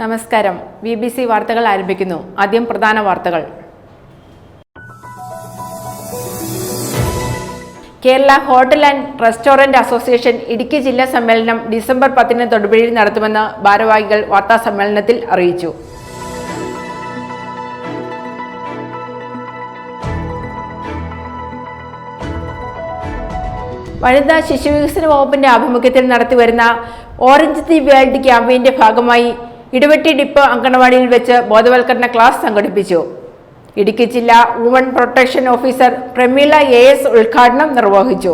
നമസ്കാരം. BBC വാർത്തകൾ ആരംഭിക്കുന്നു. ആദ്യം പ്രധാന വാർത്തകൾ. Kerala hotel and restaurant association Idukki ജില്ലാ സമ്മേളനം ഡിസംബർ 10 തൊടുപുഴയിൽ നടത്തുമെന്ന് ഭാരവാഹികൾ വാർത്താസമ്മേളനത്തിൽ അറിയിച്ചു. വനിതാ ശിശുവികസന വകുപ്പിന്റെ ആഭിമുഖ്യത്തിൽ നടത്തിവരുന്ന ഓറഞ്ച് ദി വേൾഡ് ക്യാമ്പയിന്റെ ഭാഗമായി ഇടവെട്ടി ഡിപ്പോ അങ്കണവാടിയിൽ വെച്ച് ബോധവൽക്കരണ ക്ലാസ് സംഘടിപ്പിച്ചു. ഇടുക്കി ജില്ലാ woman protection officer Prameela AS ഉദ്ഘാടനം നിർവഹിച്ചു.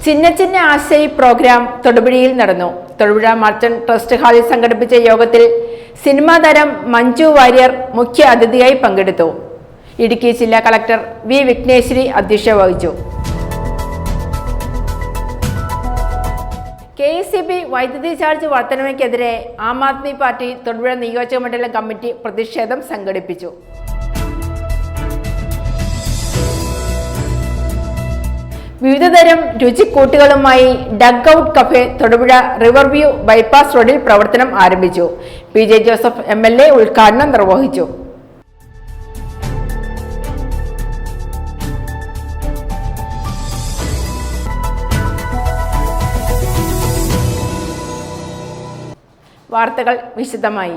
ചിന്ന ചിന്ന ആശയ് പ്രോഗ്രാം തൊടുപുഴയിൽ നടന്നു. തൊടുപുഴ മർച്ചന്റ് ട്രസ്റ്റ് ഹാളിൽ സംഘടിപ്പിച്ച യോഗത്തിൽ സിനിമാ താരം മഞ്ജു വാര്യർ മുഖ്യ അതിഥിയായി പങ്കെടുത്തു. ഇടുക്കി ജില്ലാ കളക്ടർ V. വിഘ്നേശ്വരി അധ്യക്ഷത വഹിച്ചു. KECB വൈദ്യുതി ചാർജ് വർധനവയ്ക്കെതിരെ ആം ആദ്മി പാർട്ടി തൊടുപുഴ നിയോജക മണ്ഡലം കമ്മിറ്റി പ്രതിഷേധം സംഘടിപ്പിച്ചു. വിവിധതരം രുചിക്കൂട്ടുകളുമായി Dug Out Cafe Thodupuzha river view bypass റോഡിൽ പ്രവർത്തനം ആരംഭിച്ചു. PJ ജോസഫ് MLA ഉദ്ഘാടനം നിർവഹിച്ചു. വാർത്തകൾ വിശദമായി.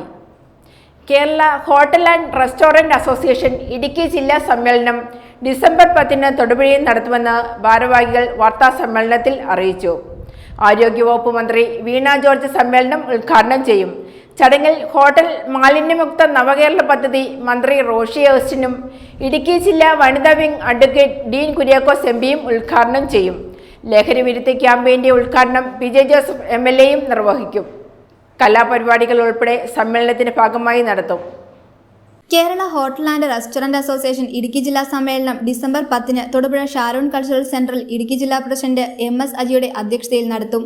Kerala hotel and restaurant association Idukki ജില്ലാ സമ്മേളനം ഡിസംബർ 10 തൊടുപുഴയിൽ നടത്തുമെന്ന് ഭാരവാഹികൾ വാർത്താസമ്മേളനത്തിൽ അറിയിച്ചു. ആരോഗ്യവകുപ്പ് മന്ത്രി വീണ ജോർജ് സമ്മേളനം ഉദ്ഘാടനം ചെയ്യും. ചടങ്ങിൽ ഹോട്ടൽ മാലിന്യമുക്ത നവകേരള പദ്ധതി മന്ത്രി റോഷി അഗസ്റ്റിനും ഇടുക്കി ജില്ലാ വനിതാ വിംഗ് അഡ്വക്കേറ്റ് ഡീൻ കുര്യാക്കോസ് MPയും ഉദ്ഘാടനം ചെയ്യും. ലഹരി വിരുദ്ധ ക്യാമ്പയിന്റെ ഉദ്ഘാടനം PJ ജോസഫ് MLAയും നിർവഹിക്കും. കലാപരിപാടികൾ ഉൾപ്പെടെ സമ്മേളനത്തിന്റെ ഭാഗമായി നടത്തും. Kerala hotel and restaurant association Idukki ജില്ലാ സമ്മേളനം ഡിസംബർ 10 തൊടുപുഴ ഷാരോൺ കൾച്ചറൽ സെന്ററിൽ ഇടുക്കി ജില്ലാ പ്രസിഡന്റ് MS അജിയുടെ അധ്യക്ഷതയിൽ നടത്തും.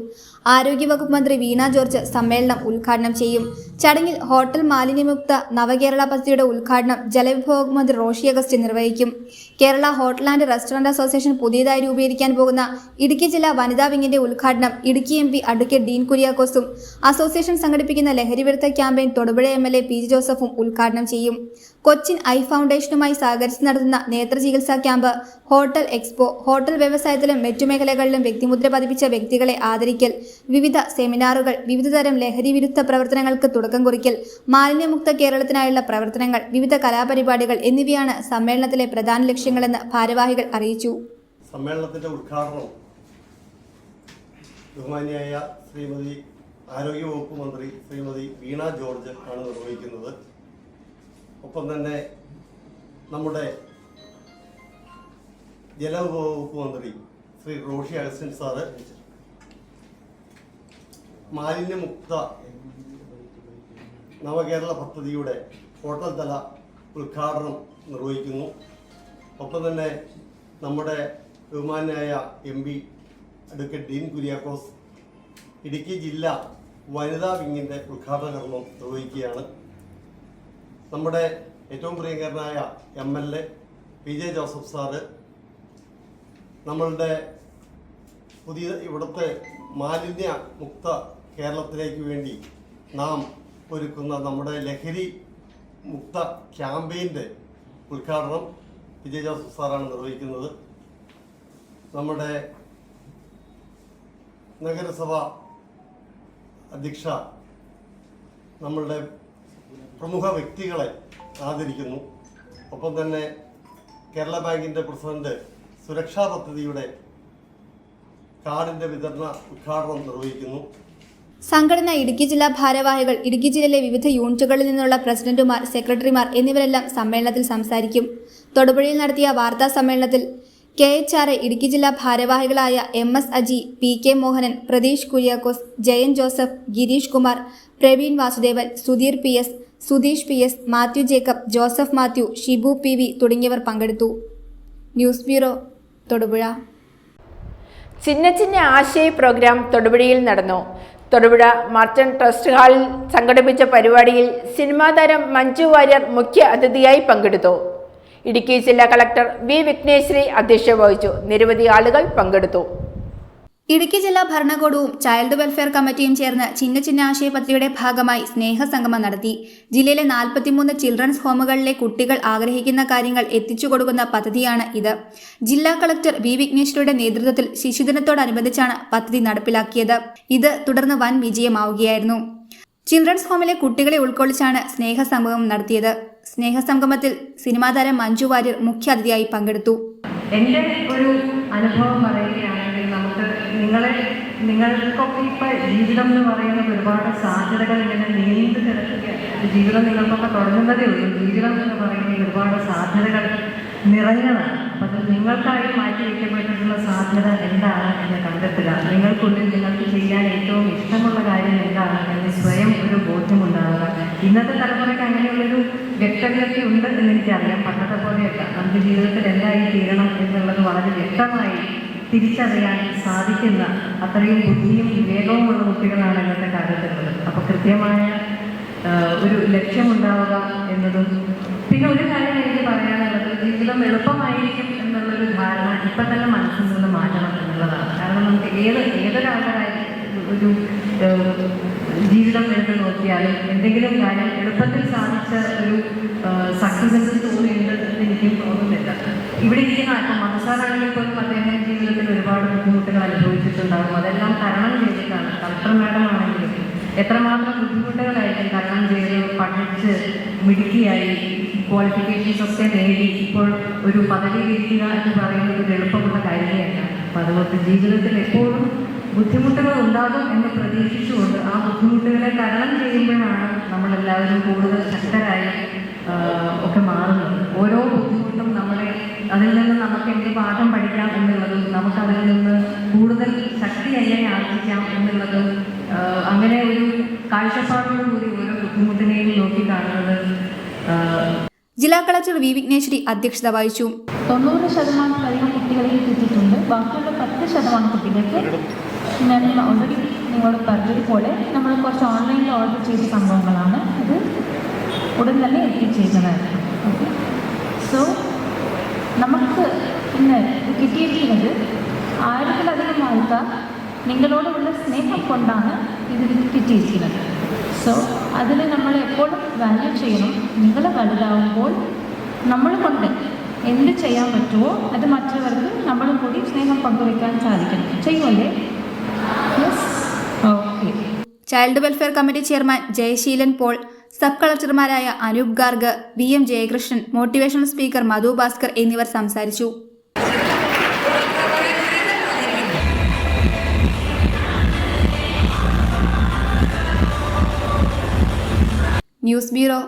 ആരോഗ്യവകുപ്പ് മന്ത്രി വീണ ജോർജ് സമ്മേളനം ഉദ്ഘാടനം ചെയ്യും. ചടങ്ങിൽ ഹോട്ടൽ മാലിന്യമുക്ത നവകേരള പദ്ധതിയുടെ ഉദ്ഘാടനം ജലവിഭവ മന്ത്രി റോഷി അഗസ്റ്റിൻ നിർവഹിക്കും. Kerala hotel and restaurant association പുതിയതായി രൂപീകരിക്കാൻ പോകുന്ന ഇടുക്കി ജില്ലാ വനിതാ വിങ്ങിന്റെ ഉദ്ഘാടനം ഇടുക്കി MP അഡ്വക്കേറ്റ് ഡീൻ കുര്യാക്കോസും അസോസിയേഷൻ സംഘടിപ്പിക്കുന്ന ലഹരി വിരുദ്ധ ക്യാമ്പയിൻ തൊടുപുഴ MLA PJ ജോസഫും ഉദ്ഘാടനം ചെയ്യും. കൊച്ചിൻ ഐ ഫൗണ്ടേഷനുമായി സഹകരിച്ച് നടത്തുന്ന നേത്ര ചികിത്സാ ക്യാമ്പ്, ഹോട്ടൽ എക്സ്പോ, ഹോട്ടൽ വ്യവസായത്തിലും മറ്റു മേഖലകളിലും വ്യക്തിമുദ്ര പതിപ്പിച്ച വ്യക്തികളെ ആദരിക്കൽ, വിവിധ സെമിനാറുകൾ, വിവിധതരം ലഹരി വിരുദ്ധ പ്രവർത്തനങ്ങൾക്ക് തുടക്കം കുറിക്കൽ, മാലിന്യമുക്ത കേരളത്തിനായുള്ള പ്രവർത്തനങ്ങൾ, വിവിധ കലാപരിപാടികൾ എന്നിവയാണ് സമ്മേളനത്തിലെ പ്രധാന ലക്ഷ്യങ്ങളെന്ന് ഭാരവാഹികൾ അറിയിച്ചു. സമ്മേളനത്തിന്റെ ഉദ്ഘാടനം ബഹുമാനിയായ ശ്രീമതി ആരോഗ്യവകുപ്പ് മന്ത്രി ശ്രീമതി വീണ ജോർജ് ആണ് നിർവഹിക്കുന്നത്. ഒപ്പം തന്നെ നമ്മുടെ ജലവകുപ്പ് മന്ത്രി ശ്രീ റോഷി അഗസ്റ്റിൻ സാറ് മാലിന്യമുക്ത നവകേരള പദ്ധതിയുടെ ഹോട്ടൽ തല ഉദ്ഘാടനം നിർവഹിക്കുന്നു. ഒപ്പം തന്നെ നമ്മുടെ ബഹുമാനായ MP അഡ്വക്കേറ്റ് ഡീൻ കുര്യാക്കോസ് ഇടുക്കി ജില്ലാ വനിതാ വിങ്ങിൻ്റെ ഉദ്ഘാടന കർമ്മം നിർവഹിക്കുകയാണ്. നമ്മുടെ ഏറ്റവും പ്രിയങ്കരനായ MLA PJ ജോസഫ് സാറ് നമ്മളുടെ ഇവിടുത്തെ മാലിന്യ മുക്ത കേരളത്തിലേക്ക് വേണ്ടി നാം ഒരുക്കുന്ന നമ്മുടെ ലഹരി മുക്ത ക്യാമ്പയിൻ്റെ ഉദ്ഘാടനം PJ ജോസഫ് സാറാണ് നിർവഹിക്കുന്നത്. നമ്മുടെ നഗരസഭ അധ്യക്ഷ നമ്മളുടെ പ്രമുഖ വ്യക്തികളെ ആദരിക്കുന്നു. ഒപ്പം തന്നെ കേരള ബാങ്കിൻ്റെ പ്രസിഡന്റ് സുരക്ഷാ പദ്ധതിയുടെ കാർഡിൻ്റെ വിതരണ ഉദ്ഘാടനം നിർവഹിക്കുന്നു. സംഘടന ഇടുക്കി ജില്ലാ ഭാരവാഹികൾ, ഇടുക്കി ജില്ലയിലെ വിവിധ യൂണിറ്റുകളിൽ നിന്നുള്ള പ്രസിഡന്റുമാർ, സെക്രട്ടറിമാർ എന്നിവരെല്ലാം സമ്മേളനത്തിൽ സംസാരിക്കും. തൊടുപുഴയിൽ നടത്തിയ വാർത്താ സമ്മേളനത്തിൽ KHRA ഇടുക്കി ജില്ലാ ഭാരവാഹികളായ MS Aji, PK Mohanan, Pratheesh Kuriakose, Jayan Joseph, Girish Kumar, Praveen Vasudevan, Sudheer PS, Sudheesh PS, Mathew Jacob, Joseph Mathew, Shibu PV തുടങ്ങിയവർ പങ്കെടുത്തു. News bureau, Thodupuzha. Chinna Chinna Aasai programme തൊടുപുഴയിൽ നടന്നു. തൊടുപുഴ മർച്ചന്റ് ട്രസ്റ്റ് ഹാളിൽ സംഘടിപ്പിച്ച പരിപാടിയിൽ സിനിമാ താരം മഞ്ജു വാര്യർ മുഖ്യ അതിഥിയായി പങ്കെടുത്തു. ഇടുക്കി ജില്ലാ കളക്ടർ V. വിഘ്നേശ്വരി അധ്യക്ഷത വഹിച്ചു. നിരവധി ആളുകൾ പങ്കെടുത്തു. ഇടുക്കി ജില്ലാ ഭരണകൂടവും ചൈൽഡ് വെൽഫെയർ കമ്മിറ്റിയും ചേർന്ന് ചിന്ന ചിന്ന ആശയ പദ്ധതിയുടെ ഭാഗമായി സ്നേഹസംഗമം നടത്തി. ജില്ലയിലെ 43 ചിൽഡ്രൻസ് ഹോമുകളിലെ കുട്ടികൾ ആഗ്രഹിക്കുന്ന കാര്യങ്ങൾ എത്തിച്ചു കൊടുക്കുന്ന പദ്ധതിയാണ് ഇത്. ജില്ലാ കളക്ടർ വി വിഘ്നേശ്വരിയുടെ നേതൃത്വത്തിൽ ശിശുദിനത്തോടനുബന്ധിച്ചാണ് പദ്ധതി നടപ്പിലാക്കിയത്. ഇത് തുടർന്ന് വൻ വിജയമാവുകയായിരുന്നു. ചിൽഡ്രൻസ് ഹോമിലെ കുട്ടികളെ ഉൾക്കൊള്ളിച്ചാണ് സ്നേഹസംഗമം നടത്തിയത്. സ്നേഹസംഗമത്തിൽ സിനിമാ താരം മഞ്ജു വാര്യർ മുഖ്യാതിഥിയായി പങ്കെടുത്തു. എൻ്റെ ഒരു അനുഭവം പറയുകയാണെങ്കിൽ നിങ്ങൾക്കൊക്കെ ഇപ്പോൾ ജീവിതം എന്ന് പറയുന്നത് ഒരുപാട് സാധ്യതകൾ ഇങ്ങനെ നീണ്ടു കിടക്കുക. ജീവിതം നിങ്ങൾക്കൊക്കെ തുടങ്ങുന്നതേ ഉള്ളൂ. ജീവിതം എന്ന് പറയുന്നത് ഒരുപാട് സാധ്യതകൾ നിറഞ്ഞതാണ്. അപ്പം അത് നിങ്ങൾക്കായി മാറ്റി വയ്ക്കപ്പെട്ടിട്ടുള്ള സാധ്യത എന്താണ് എന്ന് കണ്ടെത്തുക. നിങ്ങൾക്കുള്ളിൽ നിങ്ങൾക്ക് ചെയ്യാൻ ഏറ്റവും ഇഷ്ടമുള്ള കാര്യം എന്താണ് എന്ന് സ്വയം ഒരു ബോധ്യമുണ്ടാകുക. ഇന്നത്തെ തലമുറയ്ക്ക് അങ്ങനെയുള്ളൊരു വ്യക്തതയൊക്കെ ഉണ്ട് എന്ന് എനിക്കറിയാം. പണ്ടത്തെ പോലെയല്ല. നമുക്ക് ജീവിതത്തിൽ എന്തായി തീരണം എന്നുള്ളത് വളരെ വ്യക്തമായി തിരിച്ചറിയാൻ സാധിക്കുന്ന അത്രയും ബുദ്ധിയും വിവേകവുമുള്ള കുട്ടികളാണ് ഇന്നത്തെ കാലത്തുള്ളത്. അപ്പോൾ കൃത്യമായ ഒരു ലക്ഷ്യമുണ്ടാവുക എന്നതും പിന്നെ ഒരു കാര്യം എനിക്ക് പറയാനുള്ളത്, ജീവിതം എളുപ്പമായിരിക്കും എന്നുള്ളൊരു ധാരണ ഇപ്പം തന്നെ മനസ്സിൽ നിന്ന് മാറ്റണം എന്നുള്ളതാണ്. കാരണം നമുക്ക് ഏതൊരാളുടെ ഒരു ജീവിതം എടുത്ത് നോക്കിയാലും എന്തെങ്കിലും കാര്യം എളുപ്പത്തിൽ സാധിച്ച ഒരു സക്സസിൻ്റെ സ്റ്റോറി ഉണ്ട് എന്ന് എനിക്കും തോന്നുന്നില്ല. ഇവിടെ ഇരിക്കുന്ന ഇപ്പം മനസ്സാറാണെങ്കിൽ പോലും അദ്ദേഹം ജീവിതത്തിൽ ഒരുപാട് ബുദ്ധിമുട്ടുകൾ അനുഭവിച്ചിട്ടുണ്ടാകും. അതെല്ലാം തരണം ചെയ്തിട്ടാണ്. കളക്ടർ മാഡം ആണെങ്കിലും എത്രമാത്രം ബുദ്ധിമുട്ടുകളായിരിക്കും തരണം ചെയ്ത് പഠിച്ച് മിടുക്കിയായി ക്വാളിഫിക്കേഷൻസ് ഒക്കെ നേടി ഇപ്പോൾ ഒരു പദവിയിലിരിക്കുക എന്ന് പറയുന്നത് ഒരു എളുപ്പമുള്ള കാര്യമല്ല. അപ്പം അതുകൊണ്ട് ജീവിതത്തിൽ എപ്പോഴും ബുദ്ധിമുട്ടുകൾ ഉണ്ടാകും എന്ന് പ്രതീക്ഷിച്ചുകൊണ്ട് ആ ബുദ്ധിമുട്ടുകളെ തരണം ചെയ്യുമ്പോഴാണ് നമ്മളെല്ലാവരും കൂടുതൽ ശക്തരായി ഒക്കെ മാറുന്നത്. ഓരോ ബുദ്ധിമുട്ടും അതിൽ നിന്ന് നമുക്ക് എന്ത് പാഠം പഠിക്കാം എന്നുള്ളതും നമുക്കതിൽ നിന്ന് കൂടുതൽ ശക്തി എങ്ങനെ ആർജിക്കാം എന്നുള്ളതും അങ്ങനെ ഒരു കാഴ്ചപ്പാടോടുകൂടി ഓരോ ബുദ്ധിമുട്ടിനെയും നോക്കിക്കാണുന്നത്. ജില്ലാ കളക്ടർ വി വിഘ്നേശ്വരി അധ്യക്ഷത വഹിച്ചു. 90% കുട്ടികളെ കിട്ടിയിട്ടുണ്ട്. ബാക്കിയുള്ള 10% കുട്ടികൾക്ക് ഞാൻ ഓൾറെഡി നിങ്ങളോട് പറഞ്ഞതുപോലെ നമ്മൾ കുറച്ച് ഓൺലൈനിൽ ഓർഡർ ചെയ്ത സംഭവങ്ങളാണ്. അത് ഉടൻ തന്നെ എത്തിച്ചേരുന്നതായിരിക്കും. ഓക്കെ, സോ നമുക്ക് ഇന്ന് കിട്ടിയിരിക്കുന്നത് 1000-ലധികം ആൾക്കാർ നിങ്ങളോടുള്ള സ്നേഹം കൊണ്ടാണ് ഇത് കിട്ടിയിരിക്കുന്നത്. സോ അതിൽ നമ്മൾ എപ്പോഴും വാല്യൂ ചെയ്യണം. നിങ്ങൾ വലുതാവുമ്പോൾ നമ്മൾ കൊണ്ട് എന്ത് ചെയ്യാൻ പറ്റുമോ അത് മറ്റുള്ളവർക്ക് നമ്മളും കൂടി സ്നേഹം പങ്കുവെക്കാൻ സാധിക്കണം. ചെയ്യുമല്ലേ? Yes, okay. Child welfare committee chairman Jayaseelan Paul, sub കളക്ടർമാരായ Anoop Garg, VM Jayakrishnan, motivational speaker Madhu Bhaskar എന്നിവർ സംസാരിച്ചു. News bureau,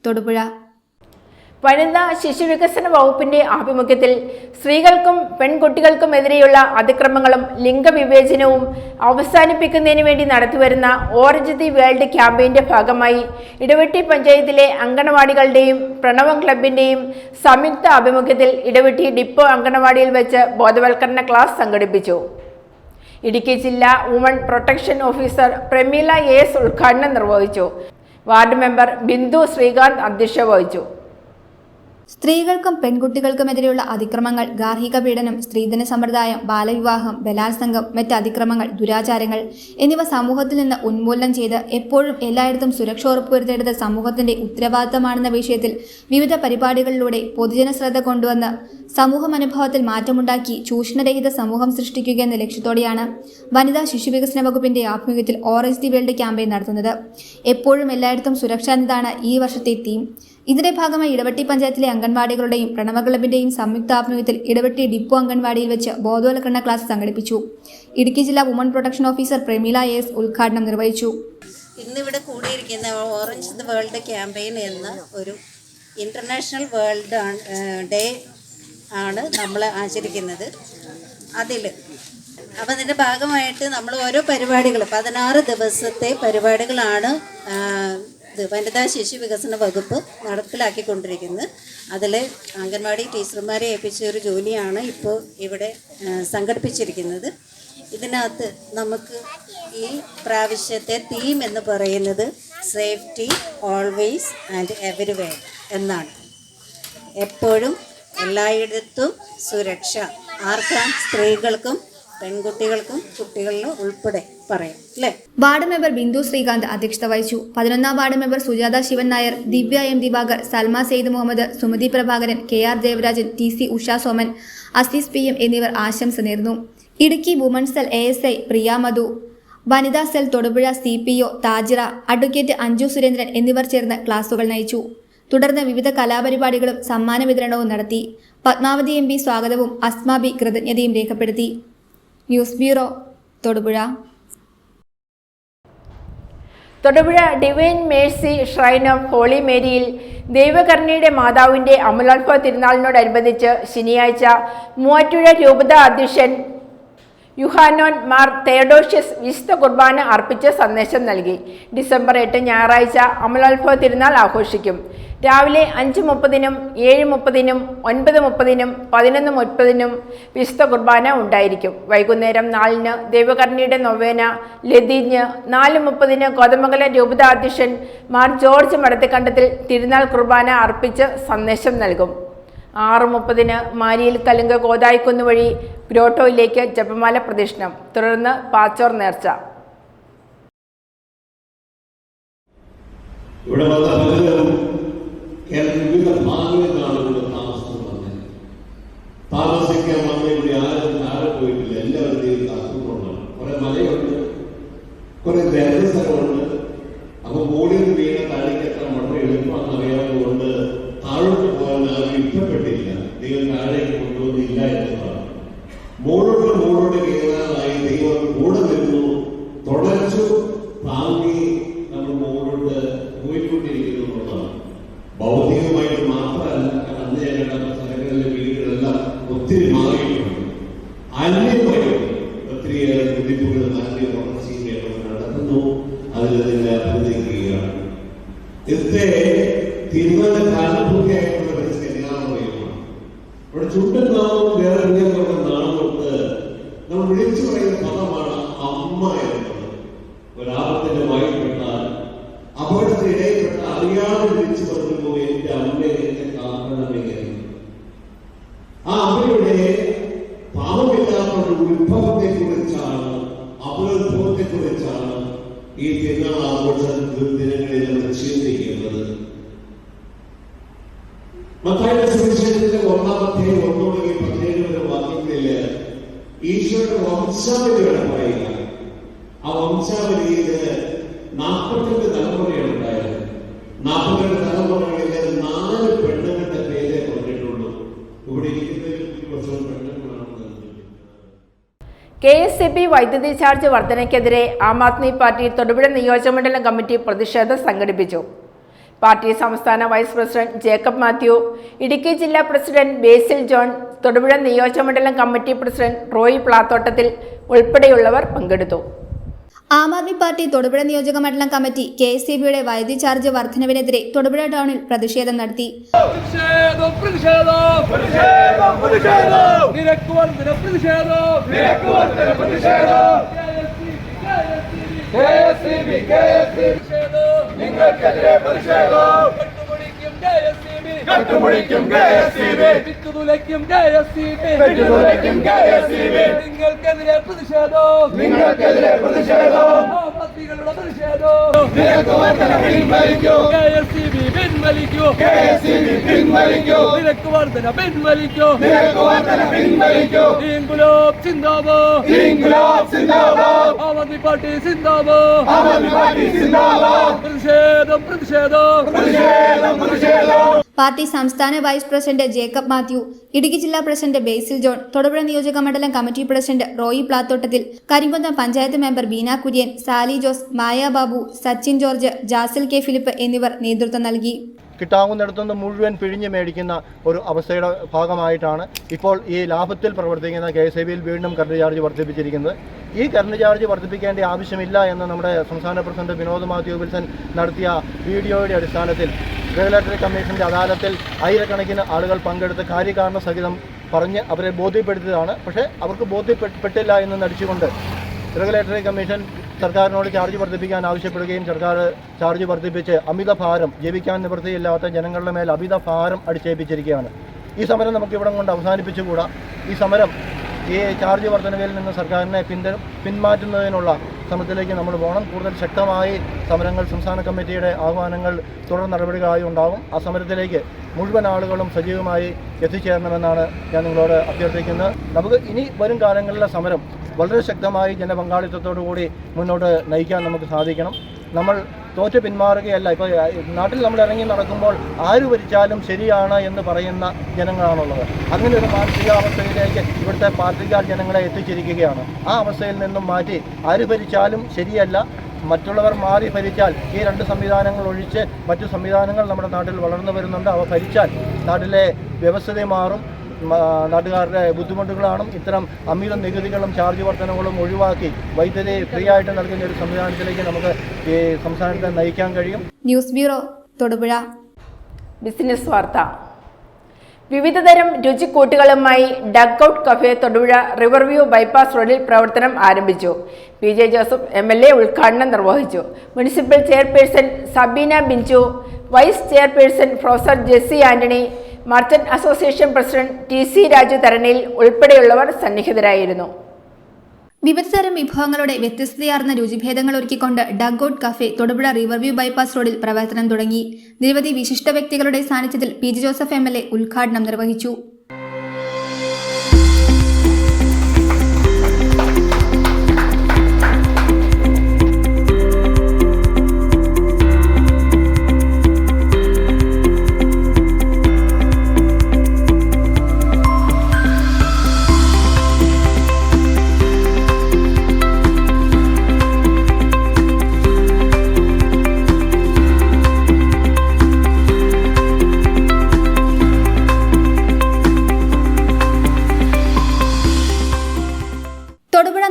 Thodupuzha. വനിതാ ശിശുവികസന വകുപ്പിന്റെ ആഭിമുഖ്യത്തിൽ സ്ത്രീകൾക്കും പെൺകുട്ടികൾക്കുമെതിരെയുള്ള അതിക്രമങ്ങളും ലിംഗവിവേചനവും അവസാനിപ്പിക്കുന്നതിന് വേണ്ടി നടത്തിവരുന്ന ഓറഞ്ച് ദി വേൾഡ് ക്യാമ്പയിന്റെ ഭാഗമായി ഇടവെട്ടി പഞ്ചായത്തിലെ അങ്കണവാടികളുടെയും പ്രണവം ക്ലബിന്റെയും സംയുക്ത ആഭിമുഖ്യത്തിൽ ഇടവെട്ടി ഡിപ്പോ അങ്കണവാടിയിൽ വെച്ച് ബോധവൽക്കരണ ക്ലാസ് സംഘടിപ്പിച്ചു. ഇടുക്കി ജില്ലാ woman protection officer Pramila AS ഉദ്ഘാടനം നിർവഹിച്ചു. വാർഡ് മെമ്പർ ബിന്ദു ശ്രീകാന്ത് അധ്യക്ഷത വഹിച്ചു. സ്ത്രീകൾക്കും പെൺകുട്ടികൾക്കുമെതിരെയുള്ള അതിക്രമങ്ങൾ, ഗാർഹിക പീഡനം, സ്ത്രീധന സമ്പ്രദായം, ബാലവിവാഹം, ബലാത്സംഗം, മറ്റ് അതിക്രമങ്ങൾ, ദുരാചാരങ്ങൾ എന്നിവ സമൂഹത്തിൽ നിന്ന് ഉന്മൂലനം ചെയ്ത് എപ്പോഴും എല്ലായിടത്തും സുരക്ഷ ഉറപ്പുവരുത്തേണ്ടത് സമൂഹത്തിന്റെ ഉത്തരവാദിത്തമാണെന്ന വിഷയത്തിൽ വിവിധ പരിപാടികളിലൂടെ പൊതുജന ശ്രദ്ധ കൊണ്ടുവന്ന് സമൂഹ മനോഭാവത്തിൽ മാറ്റമുണ്ടാക്കി ചൂഷണരഹിത സമൂഹം സൃഷ്ടിക്കുക എന്ന ലക്ഷ്യത്തോടെയാണ് വനിതാ ശിശുവികസന വകുപ്പിന്റെ ആഭിമുഖ്യത്തിൽ ഓറഞ്ച് ദി വേൾഡ് ക്യാമ്പയിൻ നടത്തുന്നത്. എപ്പോഴും എല്ലായിടത്തും സുരക്ഷ എന്നതാണ് ഈ വർഷത്തെ തീം. ഇതിന്റെ ഭാഗമായി ഇടവെട്ടി പഞ്ചായത്തിലെ അംഗൻവാടികളുടെയും പ്രണവ ക്ലബിന്റെയും സംയുക്ത ആഭിമുഖ്യത്തിൽ ഇടവെട്ടി ഡിപ്പോ അംഗൻവാടിയിൽ വെച്ച് ബോധവൽക്കരണ ക്ലാസ് സംഘടിപ്പിച്ചു. ഇടുക്കി ജില്ലാ woman protection officer Pramila AS ഉദ്ഘാടനം നിർവഹിച്ചു. ഇന്നിവിടെ കൂടിയിരിക്കുന്ന ഓറഞ്ച് ദി വേൾഡ് ക്യാമ്പയിൻ എന്ന ഒരു ഇന്റർനാഷണൽ വേൾഡ് ഡേ ആണ് നമ്മൾ ആചരിക്കുന്നത്. അപ്പോൾ അതിൻ്റെ ഭാഗമായിട്ട് നമ്മൾ ഓരോ പരിപാടികൾ 16 ദിവസത്തെ പരിപാടികളാണ് വനിതാ ശിശു വികസന വകുപ്പ് നടപ്പിലാക്കിക്കൊണ്ടിരിക്കുന്നത്. അതിൽ അംഗൻവാടി ടീച്ചർമാരെ ഏൽപ്പിച്ച ഒരു ജോലിയാണ് ഇപ്പോൾ ഇവിടെ സംഘടിപ്പിച്ചിരിക്കുന്നത്. ഇതിനകത്ത് നമുക്ക് ഈ പ്രാവശ്യത്തെ തീം എന്ന് പറയുന്നത് സേഫ്റ്റി ഓൾവേസ് ആൻഡ് എവരിവെയർ എന്നാണ്. എപ്പോഴും എല്ലായിടത്തും സുരക്ഷ. ആർക്കും? സ്ത്രീകൾക്കും പെൺകുട്ടികൾക്കും കുട്ടികളിലും ഉൾപ്പെടെ പറയാം അല്ലേ? വാർഡ് മെമ്പർ ബിന്ദു ശ്രീകാന്ത് അധ്യക്ഷത വഹിച്ചു. 11ാം ward member Sujatha Sivan Nair, Divya M Divakar, Salma Syed Muhammad, Sumathi Prabhakaran, KR Devarajan, TC Usha Soman, Azeez PM എന്നിവർ ആശംസ നേർന്നു. Idukki women's cell ASI Priya Madhu, വനിതാ cell Thodupuzha CPO Thajira, advocate Anju Surendran എന്നിവർ ചേർന്ന് ക്ലാസുകൾ നയിച്ചു. തുടർന്ന് വിവിധ കലാപരിപാടികളും സമ്മാന വിതരണവും നടത്തി. പത്മാവതി MP സ്വാഗതവും അസ്മ B കൃതജ്ഞതയും രേഖപ്പെടുത്തി. News bureau, Thodupuzha. Thodupuzha divine mercy shrine of holy മേരിയിൽ ദൈവകരുണയുടെ മാതാവിന്റെ അമലോത്ഭവ തിരുനാളിനോടനുബന്ധിച്ച് ശനിയാഴ്ച മൂവാറ്റുപുഴ രൂപത അധ്യക്ഷൻ യുഹാനോൻ മാർ തെയഡോഷ്യസ് വിശുദ്ധ കുർബാന അർപ്പിച്ച് സന്ദേശം നൽകി. ഡിസംബർ 8 ഞായറാഴ്ച അമലോത്ഭവ തിരുനാൾ ആഘോഷിക്കും. രാവിലെ 5:30-നും 7:30-നും 9:30-നും 11:30-നും വിശുദ്ധ കുർബാന ഉണ്ടായിരിക്കും. വൈകുന്നേരം 4-ന് ദൈവകരുണയുടെ നൊവേന ലതീഞ്ഞ്, 4:30-ന് കോതമംഗലം രൂപത അധ്യക്ഷൻ മാർ ജോർജ് മടത്തിക്കണ്ടത്തിൽ തിരുനാൾ കുർബാന അർപ്പിച്ച് സന്ദേശം നൽകും. 6:30-ന് മാരിയിൽ കലുങ്ക് കോതായിക്കുന്ന് വഴി ഗ്രോട്ടോയിലേക്ക് ജപമാല പ്രദക്ഷിണം, തുടർന്ന് പാച്ചോർ നേർച്ച. ഇവിടെ വന്ന പലരും കേരളത്തിൽ വിവിധ ഭാഗങ്ങളിൽ ആളുകൾ താമസിക്കാൻ വന്ന ഇവിടെ ആരും പോയിട്ടില്ല. എല്ലാവരുടെയും കാസർഗോഡാണ്. കുറെ മലയുണ്ട്, കുറെ ദേവസ്ഥലമുണ്ട്. അപ്പൊ മോളിൽ വീണ താഴേക്ക് എത്ര വളരെ എളുപ്പമാണെന്ന് അറിയാവുന്നതുകൊണ്ട് താഴോട്ട് പോകാൻ ആരും ഇഷ്ടപ്പെട്ടില്ല. ദൈവം താഴേക്ക് കൊണ്ടുവന്നില്ല എന്നതാണ്. മോളോട്ട് കയറാനായി ദൈവം കൂടെ നിന്നു, തുടച്ചു, താങ്ങി നമ്മൾ മോളോട്ട് പോയിക്കൊണ്ടിരിക്കുന്നു എന്നുള്ളതാണ്. ഭൗതികമായിട്ട് മാത്രമല്ല, അന്ന് ഞങ്ങളുടെ സ്ഥലങ്ങളിലെ വീടുകളെല്ലാം ഒത്തിരി മാറിയിട്ടുണ്ട്. അന്യമായിട്ട് ഒത്തിരിയേറെ കുതിപ്പുകൾ നാട്ടിൽ വളർച്ചയിലേക്ക് നടത്തുന്നു. അതിനെ അഭിനന്ദിക്കുകയാണ്. ഇന്നത്തെ തിരുവല്ല കാലപൂർത്തിയായിട്ടുള്ള ഒരു കല്യാണമാണ്. ഇവിടെ ചുണ്ടുനാവും വേറെ നാളുകൊണ്ട് നമ്മൾ വിളിച്ചു പറയുന്ന പദമാണ് അമ്മ എന്നുള്ളത്. ഒരാപത്തിന്റെ വായിപ്പെട്ടാൽ, അപകടത്തിനിടയിൽപ്പെട്ട അറിയാതെ വിളിച്ചു പറഞ്ഞു എന്റെ അമ്മയെ എന്നെ കാക്കണമേ. ആ അമ്മയുടെ പാപമില്ലാത്ത ഒരു ഉത്ഭവത്തെ കുറിച്ചാണ്, അപരോത്ഭവത്തെ കുറിച്ചാണ് ഈ തിരുനാൾ ആഘോഷ ദിനങ്ങളിൽ നമ്മൾ ചിന്തിക്കുന്നത്. മത്തായിയുടെ സുവിശേഷത്തിന്റെ 1-17 വരെ വാക്യങ്ങളില് ഈശോയുടെ വംശാവലിയാണ് പറയുക. ആ വംശാവലിയില് 42 തലമുറയാണ് ഉണ്ടായത്. 42 തലമുറകളില് 4 പെണ്ണുങ്ങളുടെ പേരെ പറഞ്ഞിട്ടുള്ളൂ. ഇവിടെ ഇരിക്കുന്നതിൽ കുറച്ച് പെണ്ണുങ്ങളാണ്. KSEB വൈദ്യുതി ചാർജ് വർധനയ്ക്കെതിരെ ആം ആദ്മി പാർട്ടി തൊടുപുഴ നിയോജകമണ്ഡലം കമ്മിറ്റി പ്രതിഷേധം സംഘടിപ്പിച്ചു. പാർട്ടി സംസ്ഥാന വൈസ് പ്രസിഡന്റ് ജേക്കബ് മാത്യു, ഇടുക്കി ജില്ലാ പ്രസിഡന്റ് ബേസിൽ ജോൺ, തൊടുപുഴ നിയോജകമണ്ഡലം കമ്മിറ്റി പ്രസിഡന്റ് റോയി പ്ലാത്തോട്ടത്തിൽ ഉൾപ്പെടെയുള്ളവർ പങ്കെടുത്തു. ആം ആദ്മി പാർട്ടി തൊടുപുഴ നിയോജക മണ്ഡലം കമ്മിറ്റി KSEBയുടെ വൈദ്യുതി ചാർജ് വർധനവിനെതിരെ തൊടുപുഴ ടൗണിൽ പ്രതിഷേധം നടത്തി. കട്ടുമുടിക്കും KSEB, വിത്തുതുലയ്ക്കും KSEB, നിങ്ങൾക്കെതിരെ പ്രതിഷേധം, നിങ്ങൾക്കെതിരെ പ്രതിഷേധം, ആത്മഹത്യകളുടെ പ്രതിഷേധം, നിരക്ക് വർധന പിൻവലിക്കൂ, KSEB പിൻവലിക്കൂ, KSEB പിൻവലിക്കൂ, നിരക്ക് വർധന പിൻവലിക്കൂ, നിരക്ക് വർധന പിൻവലിക്കൂ, ഇൻകുലാബ് സിന്ദാബാദ്, ഇൻകുലാബ് സിന്ദാബാദ്, ആം ആദ്മി പാർട്ടി സിന്ദാബാദ്, ആം ആദ്മി പാർട്ടി സിന്ദാബാദ്, പ്രതിഷേധം പ്രതിഷേധം പ്രതിഷേധം പ്രതിഷേധം. പാർട്ടി സംസ്ഥാന വൈസ് പ്രസിഡന്റ് ജേക്കബ് മാത്യു, ഇടുക്കി ജില്ലാ പ്രസിഡന്റ് ബേസിൽ ജോൺ, തൊടുപുഴ നിയോജക മണ്ഡലം കമ്മിറ്റി പ്രസിഡന്റ് റോയി പ്ലാത്തോട്ടത്തിൽ, കരിങ്കുന്നം പഞ്ചായത്ത് മെമ്പർ ബീന കുര്യൻ, സാലി ജോസ്, മായ ബാബു, സച്ചിൻ ജോർജ്, ജാസിൽ കെ ഫിലിപ്പ് എന്നിവർ നേതൃത്വം നൽകി. കിട്ടാവുന്നിടത്തുനിന്ന് മുഴുവൻ പിഴിഞ്ഞു മേടിക്കുന്ന ഒരു അവസ്ഥയുടെ ഭാഗമായിട്ടാണ് ഇപ്പോൾ ഈ ലാഭത്തിൽ പ്രവർത്തിക്കുന്ന KSEBയിൽ വീണ്ടും കറണ്ട് ചാർജ് വർദ്ധിപ്പിച്ചിരിക്കുന്നത്. ഈ കറണ്ട് ചാർജ് വർദ്ധിപ്പിക്കേണ്ട ആവശ്യമില്ല എന്ന് നമ്മുടെ സംസ്ഥാന പ്രസിഡന്റ് വിനോദ് മാത്യു വിൽസൺ നടത്തിയ വീഡിയോയുടെ അടിസ്ഥാനത്തിൽ റെഗുലേറ്ററി കമ്മീഷന്റെ അദാലത്തിൽ ആയിരക്കണക്കിന് ആളുകൾ പങ്കെടുത്ത് കാര്യകാരണ സഹിതം പറഞ്ഞ് അവരെ ബോധ്യപ്പെടുത്തിയതാണ്. പക്ഷേ അവർക്ക് ബോധ്യപ്പെട്ടില്ല എന്ന് നടിച്ചുകൊണ്ട് റെഗുലേറ്ററി കമ്മീഷൻ സർക്കാരിനോട് ചാർജ് വർദ്ധിപ്പിക്കാൻ ആവശ്യപ്പെടുകയും സർക്കാർ ചാർജ് വർദ്ധിപ്പിച്ച് അമിത ഭാരം, ജീവിക്കാൻ നിവൃത്തിയില്ലാത്ത ജനങ്ങളുടെ മേൽ അമിത ഭാരം അടിച്ചേൽപ്പിച്ചിരിക്കുകയാണ്. ഈ സമരം നമുക്ക് ഇവിടം കൊണ്ട് അവസാനിപ്പിച്ചുകൂടാ. ഈ സമരം ഈ ചാർജ് വർധനവിൽ നിന്ന് സർക്കാരിനെ പിന്മാറ്റുന്നതിനുള്ള ശ്രമത്തിലേക്ക് നമ്മൾ പോകണം. കൂടുതൽ ശക്തമായി സമരങ്ങൾ സംസ്ഥാന കമ്മിറ്റിയുടെ ആഹ്വാനങ്ങൾ തുടർ നടപടികളായി ഉണ്ടാകും. ആ സമരത്തിലേക്ക് മുഴുവൻ ആളുകളും സജീവമായി എത്തിച്ചേരണമെന്നാണ് ഞാൻ നിങ്ങളോട് അഭ്യർത്ഥിക്കുന്നത്. നമുക്ക് ഇനി വരും കാലങ്ങളിലെ സമരം വളരെ ശക്തമായി ജനപങ്കാളിത്തത്തോടു കൂടി മുന്നോട്ട് നയിക്കാൻ നമുക്ക് സാധിക്കണം. നമ്മൾ തോറ്റ് പിന്മാറുകയല്ല. ഇപ്പോൾ നാട്ടിൽ നമ്മൾ ഇറങ്ങി നടക്കുമ്പോൾ ആര് ഭരിച്ചാലും ശരിയാണ് എന്ന് പറയുന്ന ജനങ്ങളാണുള്ളത്. അങ്ങനെ ഒരു മാനസികാവസ്ഥയിലേക്ക് ഇവിടുത്തെ പാർട്ടിക്കാർ ജനങ്ങളെ എത്തിച്ചിരിക്കുകയാണ്. ആ അവസ്ഥയിൽ നിന്നും മാറ്റി ആര് ഭരിച്ചാലും ശരിയല്ല, മറ്റുള്ളവർ മാറി ഭരിച്ചാൽ ഈ രണ്ട് സംവിധാനങ്ങൾ ഒഴിച്ച് മറ്റു സംവിധാനങ്ങൾ നമ്മുടെ നാട്ടിൽ വളർന്നു വരുന്നുണ്ട്. അവ ഭരിച്ചാൽ നാട്ടിലെ വ്യവസ്ഥിതി മാറും, നാട്ടുകാരുടെ ബുദ്ധിമുട്ടുകളാണ്. ഇത്തരം അമിത നികുതികളും ചാർജ് വർധനകളും ഒഴിവാക്കി വൈദ്യുതി ഫ്രീ ആയിട്ട് നൽകുന്ന ഒരു സംവിധാനത്തിലേക്ക് നമുക്ക് ഈ സംസ്ഥാനത്തെ നയിക്കാൻ കഴിയും. News bureau, Thodupuzha. ബിസിനസ് വാർത്ത. വിവിധതരം രുചിക്കൂട്ടുകളുമായി Dug Out Cafe Thodupuzha river view bypass റോഡിൽ പ്രവർത്തനം ആരംഭിച്ചു. PJ ജോസഫ് MLA ഉദ്ഘാടനം നിർവഹിച്ചു. Municipal chairperson Sabeena Binchu, vice chairperson professor Jessy Antony, merchant association president TC Raju Tharanil ഉൾപ്പെടെയുള്ളവർ സന്നിഹിതരായിരുന്നു. വിവിധതരം വിഭവങ്ങളുടെ വ്യത്യസ്തതയാർന്ന രുചിഭേദങ്ങൾ ഒരുക്കിക്കൊണ്ട് Dug Out Cafe Thodupuzha river view bypass റോഡിൽ പ്രവർത്തനം തുടങ്ങി. നിരവധി വിശിഷ്ട വ്യക്തികളുടെ സാന്നിധ്യത്തിൽ PJ ജോസഫ് MLA ഉദ്ഘാടനം നിർവഹിച്ചു.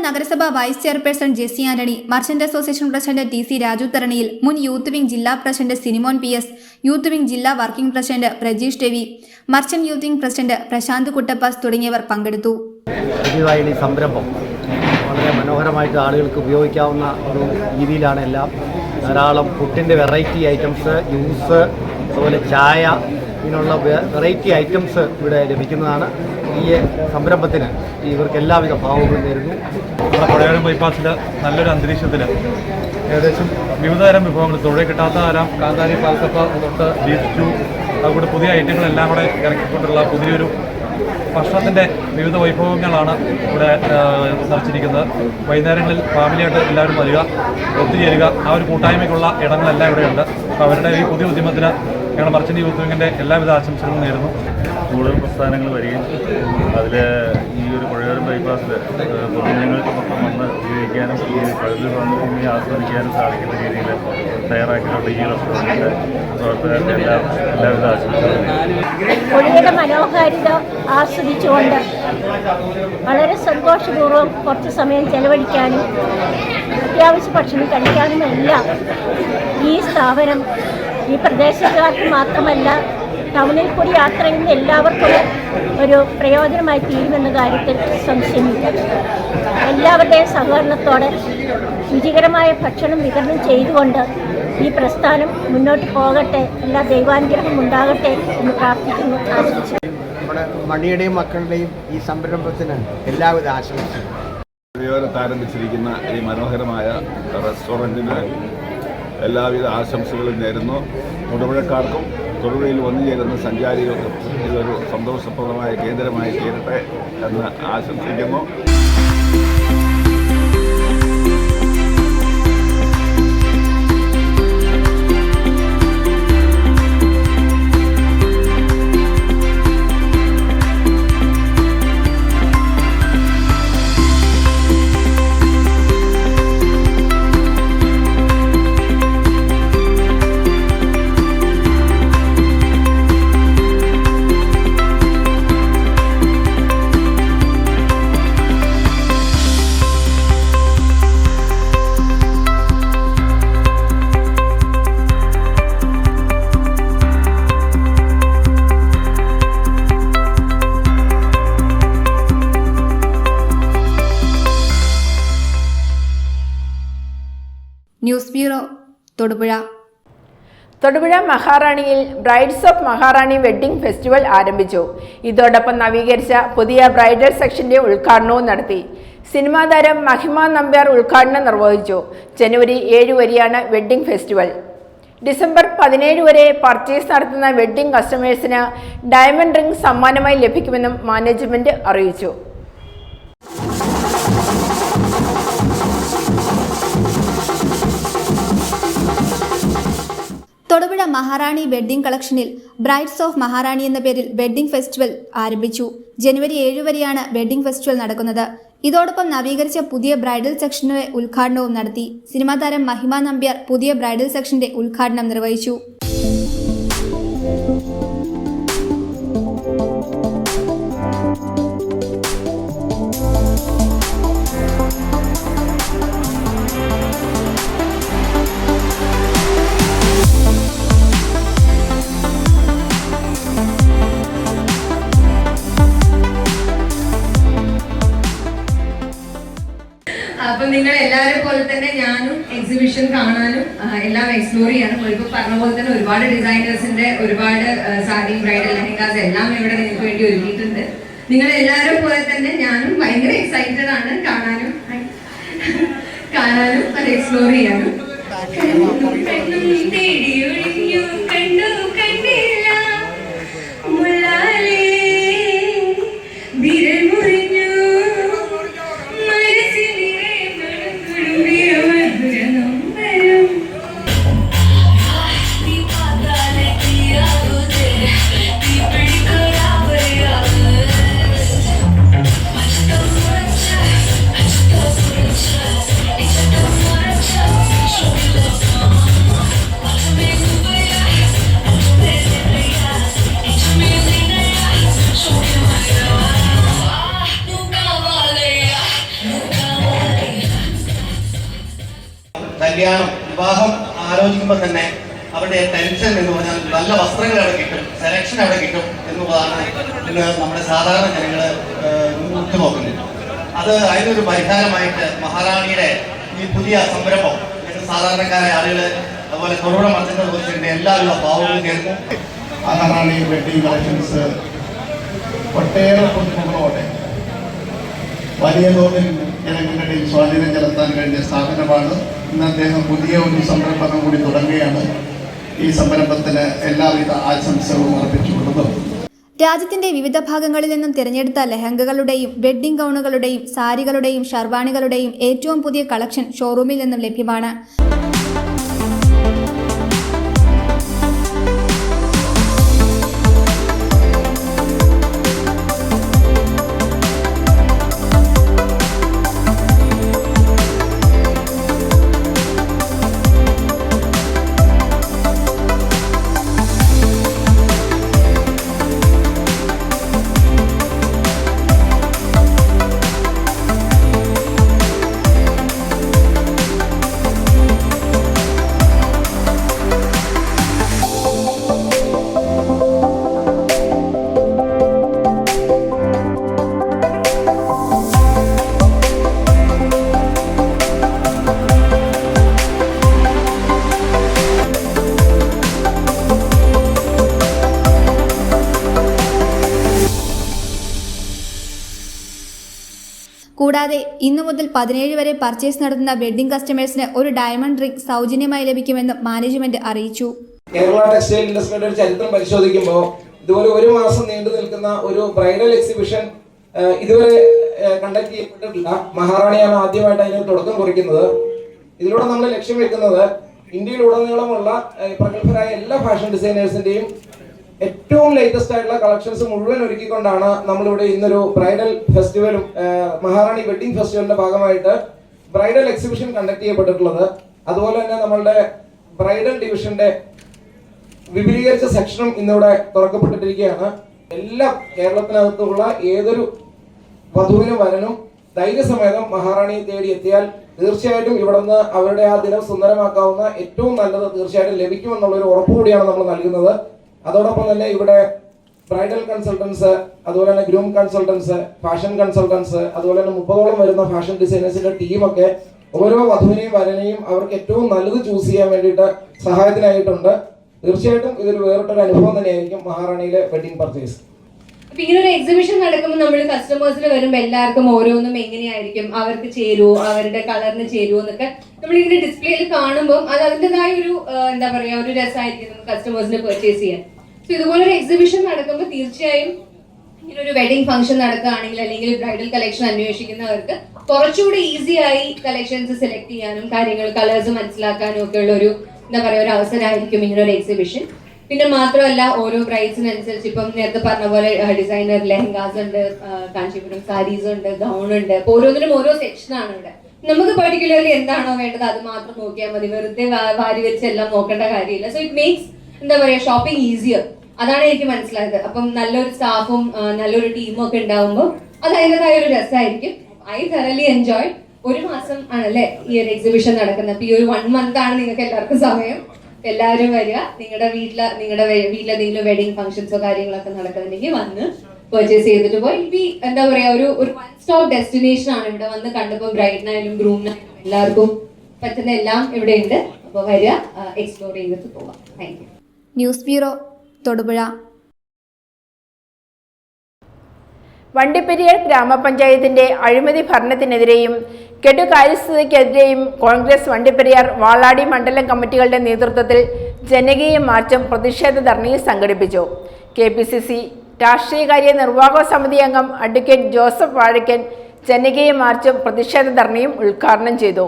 നഗരസഭ vice chairperson Jessy Antony, merchant association president TC Raju Tharaniyil, മുൻ യൂത്ത് വിംഗ് ജില്ലാ president Sinimon PS, youth wing ജില്ലാ working president Prajeesh Ravi, merchant youth wing president Prasanth Kuttappas തുടങ്ങിയവർ പങ്കെടുത്തു. പുതിയതായി സംരംഭം വളരെ മനോഹരമായിട്ട് ആളുകൾക്ക് ഉപയോഗിക്കാവുന്ന ഒരു രീതിയിലാണ് എല്ലാം. ധാരാളം ഫുഡിൻ്റെ വെറൈറ്റി ഐറ്റംസ്, ജ്യൂസ്, അതുപോലെ ചായ, ഇതിനുള്ള വെറൈറ്റി ഐറ്റംസ് ഇവിടെ ലഭിക്കുന്നതാണ്. ഈ സംരംഭത്തിന് ഇവർക്ക് എല്ലാവിധ ഭാവങ്ങളും നേരുന്നു. നമ്മുടെ കൊടയാരം ബൈപ്പാസിൽ നല്ലൊരു അന്തരീക്ഷത്തിൽ ഏകദേശം വിവിധതരം വിഭവങ്ങൾ, തൊഴിൽ കിട്ടാത്ത തരം കാന്താരി പാൽക്കപ്പ തൊട്ട് ബീഫ് സ്റ്റൂ, അതുകൂടെ പുതിയ ഐറ്റങ്ങളെല്ലാം കൂടെ ഇറക്കിക്കൊണ്ടുള്ള പുതിയൊരു ഭക്ഷണത്തിൻ്റെ വിവിധ വൈഭവങ്ങളാണ് ഇവിടെ നിറച്ചിരിക്കുന്നത്. വൈകുന്നേരങ്ങളിൽ ഫാമിലിയായിട്ട് എല്ലാവരും വരിക, ഒത്തുചേരുക, ആ ഒരു കൂട്ടായ്മയ്ക്കുള്ള ഇടങ്ങളെല്ലാം ഇവിടെയുണ്ട്. അപ്പോൾ അവരുടെ ഈ പുതിയ ഉദ്യമത്തിന് ഞങ്ങളുടെ മർച്ചന്റ് യൂത്ത് വിങ്ങിൻ്റെ എല്ലാവിധ ആശംസകളും നേരുന്നു. കൂടുതൽ പ്രസ്ഥാനങ്ങൾ വരികയും അതിൽ ഈ ഒരു പുഴയോരം ബൈപ്പാസിൽ പൊതുജനങ്ങൾക്ക് മൊത്തം വന്ന് ഉപയോഗിക്കാനും ഈ പ്രകൃതി ഭംഗി ആസ്വദിക്കാനും സാധിക്കുന്ന രീതിയിൽ തയ്യാറാക്കിയിട്ടുള്ള ഈ റെസ്റ്റോറൻറ്റിൻ്റെ പ്രവർത്തകർക്ക് എല്ലാവിധ ആശംസകളും. പുഴയുടെ മനോഹാരിത ആസ്വദിച്ചുകൊണ്ട് വളരെ സന്തോഷപൂർവ്വം കുറച്ച് സമയം ചെലവഴിക്കാനും അത്യാവശ്യ ഭക്ഷണം കഴിക്കാനും എല്ലാം ഈ സ്ഥാപനം ഈ പ്രദേശത്തുകാർക്ക് മാത്രമല്ല ടൗണിൽ കൂടി യാത്ര ചെയ്യുന്ന എല്ലാവർക്കും ഒരു പ്രയോജനമായി തീരുമെന്ന കാര്യത്തിൽ സംശയമില്ല. എല്ലാവരുടെയും സഹകരണത്തോടെ രുചികരമായ ഭക്ഷണം വിതരണം ചെയ്തുകൊണ്ട് ഈ പ്രസ്ഥാനം മുന്നോട്ട് പോകട്ടെ, എല്ലാ ദൈവാനുഗ്രഹം ഉണ്ടാകട്ടെ എന്ന് പ്രാർത്ഥിക്കുന്നു, ആശംസിക്കുന്നു. നമ്മുടെ മണിയുടെയും മക്കളുടെയും ഈ സംരംഭത്തിന് എല്ലാവിധ ആശംസകളും. ആരംഭിച്ചിരിക്കുന്ന ഈ മനോഹരമായ റെസ്റ്റോറൻറ്റിന് എല്ലാവിധ ആശംസകളും നേരുന്നു. തൊടുപുഴക്കാർക്കും തൊടുപുഴയിൽ വന്നു ചേരുന്ന സഞ്ചാരികൾക്കും ഇതൊരു സന്തോഷപ്രദമായ കേന്ദ്രമായി തീരട്ടെ എന്ന് ആശംസിക്കുന്നു. News bureau, Thodupuzha. തൊടുപുഴ മഹാറാണിയിൽ brides of Maharani wedding festival ആരംഭിച്ചു. ഇതോടൊപ്പം നവീകരിച്ച പുതിയ ബ്രൈഡൽ സെക്ഷന്റെ ഉദ്ഘാടനവും നടത്തി. സിനിമാ താരം മഹിമ നമ്പ്യാർ ഉദ്ഘാടനം നിർവഹിച്ചു. ജനുവരി 7 വരെയാണ് വെഡ്ഡിംഗ് ഫെസ്റ്റിവൽ. ഡിസംബർ 17 വരെ പർച്ചേസ് നടത്തുന്ന വെഡ്ഡിംഗ് കസ്റ്റമേഴ്സിന് ഡയമണ്ട് റിംഗ് സമ്മാനമായി ലഭിക്കുമെന്നും മാനേജ്മെന്റ് അറിയിച്ചു. തൊടുപുഴ മഹാറാണി വെഡ്ഡിംഗ് കളക്ഷനിൽ ബ്രൈഡ്സ് ഓഫ് മഹാറാണി എന്ന പേരിൽ വെഡ്ഡിംഗ് ഫെസ്റ്റിവൽ ആരംഭിച്ചു. ജനുവരി 7 വരെയാണ് വെഡ്ഡിംഗ് ഫെസ്റ്റിവൽ നടക്കുന്നത്. ഇതോടൊപ്പം നവീകരിച്ച പുതിയ ബ്രൈഡൽ സെക്ഷന്റെ ഉദ്ഘാടനവും നടത്തി. സിനിമാ താരം മഹിമ നമ്പ്യാർ പുതിയ ബ്രൈഡൽ സെക്ഷന്റെ ഉദ്ഘാടനം നിർവഹിച്ചു. അപ്പം നിങ്ങൾ എല്ലാവരും പോലെ തന്നെ ഞാനും എക്സിബിഷൻ കാണാനും എല്ലാം എക്സ്പ്ലോർ ചെയ്യാനും ഇപ്പോൾ പറഞ്ഞ പോലെ തന്നെ ഒരുപാട് ഡിസൈനേഴ്സിന്റെ ഒരുപാട് സാരി ബ്രൈഡൽ ലെഹങ്കാസ് എല്ലാം ഇവിടെ നിങ്ങൾക്ക് വേണ്ടി ഒരുക്കിയിട്ടുണ്ട്. നിങ്ങൾ എല്ലാവരും പോലെ തന്നെ ഞാനും ഭയങ്കര എക്സൈറ്റഡ് ആണ് കാണാനും അത് എക്സ്പ്ലോർ ചെയ്യാനും. കല്യാണം വിവാഹം ആലോചിക്കുമ്പോൾ തന്നെ അവരുടെ ടെൻഷൻ എന്ന് പറഞ്ഞാൽ നല്ല വസ്ത്രങ്ങൾ അവിടെ കിട്ടും, സെലക്ഷൻ അവിടെ കിട്ടും എന്നുള്ളതാണ് ഇന്ന് നമ്മുടെ സാധാരണ ജനങ്ങൾ ഉറ്റുനോക്കുന്നത്. അതിനൊരു പരിഹാരമായിട്ട് മഹാറാണിയുടെ ഈ പുതിയ സംരംഭം സാധാരണക്കാരായ ആളുകൾ അതുപോലെ തൊടുപുഴ മത്സ്യത്തെ കുറിച്ചിട്ട് എല്ലാവരും ഭാവങ്ങളും കേൾക്കും. മഹാറാണി വെഡ്ഡിംഗ് കളക്ഷൻസ് ഒട്ടേറെ പുതുമുകളോടെ വലിയ തോതിൽ ജനങ്ങളുടെ ഇടയിൽ സ്വാധീനം ചെലുത്താൻ കഴിഞ്ഞ സ്ഥാപനമാണ്. ഇന്ന് അദ്ദേഹം പുതിയ ഒരു സംരംഭം കൂടി തുടങ്ങുകയാണ്. ഈ സംരംഭത്തിന് എല്ലാവിധ ആശംസകളും അർപ്പിച്ചുകൊള്ളുന്നു. രാജ്യത്തിന്റെ വിവിധ ഭാഗങ്ങളിൽ നിന്നും തിരഞ്ഞെടുത്ത ലെഹങ്കകളുടെയും വെഡ്ഡിംഗ് ഗൗണുകളുടെയും സാരികളുടെയും ഷർവാണികളുടെയും ഏറ്റവും പുതിയ കളക്ഷൻ ഷോറൂമിൽ നിന്നും ലഭ്യമാണ്. കൂടാതെ ഇന്നു മുതൽ 17 വരെ പർച്ചേസ് നടത്തുന്ന വെഡ്ഡിംഗ് കസ്റ്റമേഴ്സിന് ഒരു ഡയമണ്ട് റിംഗ് സൗജന്യമായി ലഭിക്കുമെന്നും മാനേജ്മെന്റ് അറിയിച്ചു. കേരള ടെക്സ്റ്റൈൽ ഇൻഡസ്ട്രിയുടെ ഒരു ചരിത്രം പരിശോധിക്കുമ്പോൾ ഇതുപോലെ ഒരു മാസം നീണ്ടു നിൽക്കുന്ന ഒരു ബ്രൈഡൽ എക്സിബിഷൻ ഇതുവരെ കണ്ടക്ട് ചെയ്യപ്പെട്ടിട്ടില്ല. മഹാറാണിയാണ് ആദ്യമായിട്ട് അതിന് തുടക്കം കുറിക്കുന്നത്. ഇതിലൂടെ നമ്മൾ ലക്ഷ്യം വെക്കുന്നത് ഇന്ത്യയിലുടനീളമുള്ള പ്രഗത്ഭരായ എല്ലാ ഫാഷൻ ഡിസൈനേഴ്സിന്റെയും ഏറ്റവും ലേറ്റസ്റ്റ് ആയിട്ടുള്ള കളക്ഷൻസ് മുഴുവൻ ഒരുക്കിക്കൊണ്ടാണ് നമ്മളിവിടെ ഇന്നൊരു ബ്രൈഡൽ ഫെസ്റ്റിവലും മഹാറാണി വെഡ്ഡിംഗ് ഫെസ്റ്റിവലിന്റെ ഭാഗമായിട്ട് ബ്രൈഡൽ എക്സിബിഷൻ കണ്ടക്ട് ചെയ്യപ്പെട്ടിട്ടുള്ളത്. അതുപോലെ തന്നെ നമ്മളുടെ ബ്രൈഡൽ ഡിവിഷന്റെ വിപുലീകരിച്ച സെക്ഷനും ഇന്നിവിടെ തുറക്കപ്പെട്ടിരിക്കുകയാണ്. എല്ലാ കേരളത്തിനകത്തുള്ള ഏതൊരു വധുവിനും വരനും ധൈര്യസമേതം മഹാറാണിയെ തേടി എത്തിയാൽ തീർച്ചയായിട്ടും ഇവിടെ നിന്ന് അവരുടെ ആ ദിനം സുന്ദരമാക്കാവുന്ന ഏറ്റവും നല്ലത് തീർച്ചയായിട്ടും ലഭിക്കുമെന്നുള്ളൊരു ഉറപ്പുകൂടിയാണ് നമ്മൾ നൽകുന്നത്. അതോടൊപ്പം തന്നെ ഇവിടെ ബ്രൈഡൽ കൺസൾട്ടൻസ്, അതുപോലെ തന്നെ ഗ്രൂം കൺസൾട്ടൻസ്, ഫാഷൻ കൺസൾട്ടൻസ്, അതുപോലെ തന്നെ 30ഓളം വരുന്ന ഫാഷൻ ഡിസൈനേഴ്സിന്റെ ടീമൊക്കെ ഓരോ വധുവിനെയും വരനെയും അവർക്ക് ഏറ്റവും നല്ലത് ചൂസ് ചെയ്യാൻ വേണ്ടിയിട്ട് സഹായത്തിനായിട്ടുണ്ട്. തീർച്ചയായിട്ടും ഇതൊരു വേറിട്ടൊരു അനുഭവം തന്നെയായിരിക്കും മഹാറാണിയിലെ വെഡിങ് പർച്ചേസ്. അപ്പൊ ഇങ്ങനൊരു എക്സിബിഷൻ നടക്കുമ്പോൾ നമ്മൾ കസ്റ്റമേഴ്സിന് വരുമ്പോൾ എല്ലാവർക്കും ഓരോന്നും എങ്ങനെയായിരിക്കും, അവർക്ക് ചേരുവോ, അവരുടെ കളറിന് ചേരുവോ എന്നൊക്കെ നമ്മളിങ്ങനെ ഡിസ്പ്ലേയിൽ കാണുമ്പോൾ അത് അതിൻ്റെതായ ഒരു എന്താ പറയാ ഒരു രസമായിരിക്കും നമുക്ക് കസ്റ്റമേഴ്സിന് പർച്ചേസ് ചെയ്യാൻ. സോ ഇതുപോലൊരു എക്സിബിഷൻ നടക്കുമ്പോൾ തീർച്ചയായും ഇങ്ങനൊരു വെഡിങ് ഫംഗ്ഷൻ നടക്കുകയാണെങ്കിൽ അല്ലെങ്കിൽ ബ്രൈഡൽ കളക്ഷൻ അന്വേഷിക്കുന്നവർക്ക് കുറച്ചുകൂടി ഈസി ആയി കളക്ഷൻസ് സെലക്ട് ചെയ്യാനും കാര്യങ്ങൾ കളേഴ്സ് മനസ്സിലാക്കാനും ഒക്കെ ഉള്ള ഒരു എന്താ പറയുക ഒരു അവസരമായിരിക്കും ഇങ്ങനൊരു എക്സിബിഷൻ. പിന്നെ മാത്രമല്ല ഓരോ ബ്രൈഡ്സിനനുസരിച്ച് ഇപ്പം നേരത്തെ പറഞ്ഞ പോലെ ഡിസൈനർ ലെഹങ്കാസ് ഉണ്ട്, കാഞ്ചീപുരം സാരീസ് ഉണ്ട്, ഗൗൺ ഉണ്ട്. അപ്പൊ ഓരോന്നിനും ഓരോ സെക്ഷനാണ് ഇവിടെ. നമുക്ക് പെർട്ടിക്കുലർലി എന്താണോ വേണ്ടത് അത് മാത്രം നോക്കിയാൽ മതി, വെറുതെ വാരി വെച്ച് എല്ലാം നോക്കേണ്ട കാര്യമില്ല. സോ ഇറ്റ് മേക്സ് എന്താ പറയാ ഷോപ്പിംഗ് ഈസിയർ. അതാണ് എനിക്ക് മനസ്സിലായത്. അപ്പം നല്ലൊരു സ്റ്റാഫും നല്ലൊരു ടീമും ഒക്കെ ഉണ്ടാവുമ്പോൾ അത് അതിൻ്റെതായ ഒരു രസമായിരിക്കും. I thoroughly enjoy. ഒരു മാസം ആണല്ലേ ഈ ഒരു എക്സിബിഷൻ നടക്കുന്നത്. അപ്പൊ ഈ ഒരു 1 month ആണ് നിങ്ങൾക്ക് എല്ലാവർക്കും സമയം. എല്ലാവരും വരിക. നിങ്ങളുടെ വീട്ടിലെന്തെങ്കിലും വെഡിങ് ഫംഗ്ഷൻസോ കാര്യങ്ങളൊക്കെ നടക്കുന്നുണ്ടെങ്കിൽ വന്ന് പർച്ചേസ് ചെയ്തിട്ട് പോയി. എന്താ പറയാ ഒരു 1 stop ഡെസ്റ്റിനേഷൻ ആണ്. ഇവിടെ വന്ന് കണ്ടപ്പോൾ ബ്രൈഡിനായാലും ഗ്രൂമിനായാലും എല്ലാവർക്കും പറ്റുന്ന എല്ലാം ഇവിടെ ഉണ്ട്. അപ്പോൾ വരിക, എക്സ്പ്ലോർ ചെയ്തിട്ട് പോവാം. Thank you. News bureau, Thodupuzha. Vandiperiyar ഗ്രാമപഞ്ചായത്തിന്റെ അഴിമതി ഭരണത്തിനെതിരെയും കെടുകാര്യസ്ഥതയ്ക്കെതിരെയും കോൺഗ്രസ് വണ്ടിപ്പെരിയാർ വാളാടി മണ്ഡലം കമ്മിറ്റികളുടെ നേതൃത്വത്തിൽ ജനകീയ മാർച്ചും പ്രതിഷേധ ധർണയും സംഘടിപ്പിച്ചു. KPCC രാഷ്ട്രീയകാര്യ നിർവാഹക സമിതി അംഗം അഡ്വക്കേറ്റ് ജോസഫ് വാഴക്കൻ ജനകീയ മാർച്ചും പ്രതിഷേധ ധർണയും ഉദ്ഘാടനം ചെയ്തു.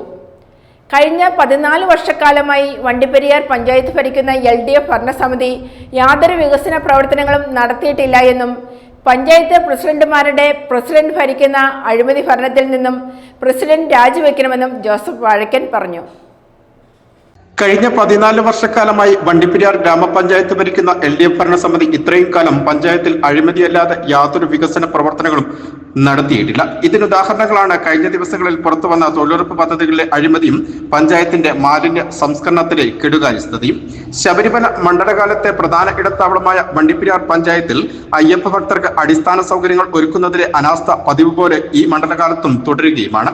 കഴിഞ്ഞ 14 വർഷക്കാലമായി വണ്ടിപ്പെരിയാർ പഞ്ചായത്ത് ഭരിക്കുന്ന LDF ഭരണസമിതി യാതൊരു വികസന പ്രവർത്തനങ്ങളും നടത്തിയിട്ടില്ല എന്നും പഞ്ചായത്ത് പ്രസിഡന്റുമാരുടെ പ്രസിഡന്റ് ഭരിക്കുന്ന അഴിമതി ഭരണത്തിൽ നിന്നും പ്രസിഡന്റ് രാജിവെക്കണമെന്നും ജോസഫ് വാഴക്കൻ പറഞ്ഞു. കഴിഞ്ഞ 14 വർഷക്കാലമായി വണ്ടിപ്പെരിയാർ ഗ്രാമപഞ്ചായത്ത് ഭരിക്കുന്ന LDF ഭരണസമിതി ഇത്രയും കാലം പഞ്ചായത്തിൽ അഴിമതിയല്ലാതെ യാതൊരു വികസന പ്രവർത്തനങ്ങളും നടത്തിയിട്ടില്ല. ഇതിനുദാഹരണങ്ങളാണ് കഴിഞ്ഞ ദിവസങ്ങളിൽ പുറത്തുവന്ന തൊഴിലുറപ്പ് പദ്ധതികളിലെ അഴിമതിയും പഞ്ചായത്തിന്റെ മാലിന്യ സംസ്കരണത്തിലെ കെടുകാര്യസ്ഥതയും. ശബരിമല മണ്ഡലകാലത്തെ പ്രധാന ഇടത്താവളമായ വണ്ടിപ്പെരിയാർ പഞ്ചായത്തിൽ അയ്യപ്പ ഭക്തർക്ക് അടിസ്ഥാന സൗകര്യങ്ങൾ ഒരുക്കുന്നതിലെ അനാസ്ഥ പതിവ് പോലെ ഈ മണ്ഡലകാലത്തും തുടരുകയുമാണ്.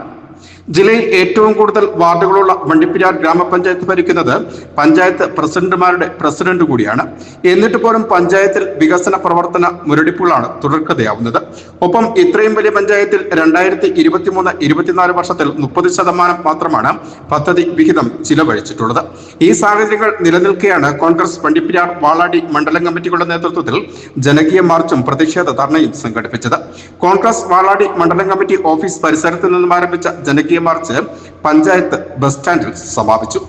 ജില്ലയിൽ ഏറ്റവും കൂടുതൽ വാർഡുകളുള്ള വണ്ടിപ്പെരിയാർ ഗ്രാമപഞ്ചായത്ത് ഭരിക്കുന്നത് പഞ്ചായത്ത് പ്രസിഡന്റുമാരുടെ പ്രസിഡന്റ് കൂടിയാണ്. എന്നിട്ട് പോലും പഞ്ചായത്തിൽ വികസന പ്രവർത്തന മുരടിപ്പുകളാണ് തുടർക്കഥയാവുന്നത്. ഒപ്പം ഇത്രയും വലിയ പഞ്ചായത്തിൽ 2023-24 വർഷത്തിൽ 30% മാത്രമാണ് പദ്ധതി വിഹിതം ചിലവഴിച്ചിട്ടുള്ളത്. ഈ സാഹചര്യങ്ങൾ നിലനിൽക്കെയാണ് കോൺഗ്രസ് വണ്ടിപ്പെരിയാർ വാളാടി മണ്ഡലം കമ്മിറ്റികളുടെ നേതൃത്വത്തിൽ ജനകീയ മാർച്ചും പ്രതിഷേധ ധർണയും സംഘടിപ്പിച്ചത്. കോൺഗ്രസ് വാളാടി മണ്ഡലം കമ്മിറ്റി ഓഫീസ് പരിസരത്ത് നിന്നും ആരംഭിച്ച ജനകീയ മാർച്ച് പഞ്ചായത്ത് ബസ് സ്റ്റാൻഡിൽ സമാപിച്ചു.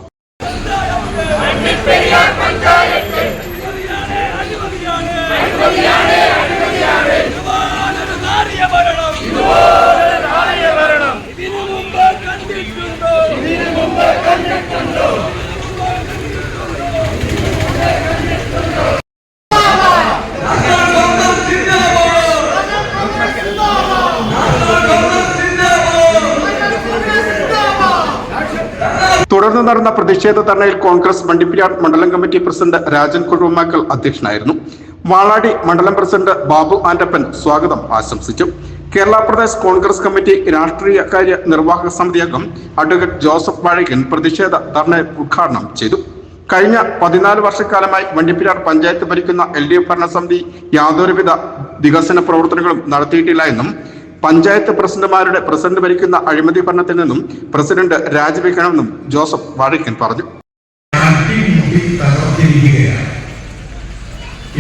തുടർന്ന് നടന്ന പ്രതിഷേധ ധർണയിൽ കോൺഗ്രസ് വണ്ടിപ്പെരിയാർ മണ്ഡലം കമ്മിറ്റി പ്രസിഡന്റ് രാജൻ കുഴുമാക്കൽ അധ്യക്ഷനായിരുന്നു. വാളാടി മണ്ഡലം പ്രസിഡന്റ് ബാബു ആന്റപ്പൻ സ്വാഗതം ആശംസിച്ചു. കേരള പ്രദേശ് കോൺഗ്രസ് കമ്മിറ്റി രാഷ്ട്രീയകാര്യ നിർവാഹക സമിതി അംഗം അഡ്വക്കേറ്റ് ജോസഫ് വാഴക്കൻ പ്രതിഷേധ ധർണ ഉദ്ഘാടനം ചെയ്തു. കഴിഞ്ഞ 14 വർഷക്കാലമായി വണ്ടിപ്പെരിയാർ പഞ്ചായത്ത് ഭരിക്കുന്ന LDF ഭരണസമിതി യാതൊരുവിധ വികസന പ്രവർത്തനങ്ങളും നടത്തിയിട്ടില്ല എന്നും പഞ്ചായത്ത് പ്രസിഡന്റുമാരുടെ പ്രസിഡന്റ് ഭരിക്കുന്ന അഴിമതി ഭരണത്തിൽ നിന്നും പ്രസിഡന്റ് രാജിവെക്കണമെന്നും ജോസഫ് വാഴക്കൻ പറഞ്ഞു.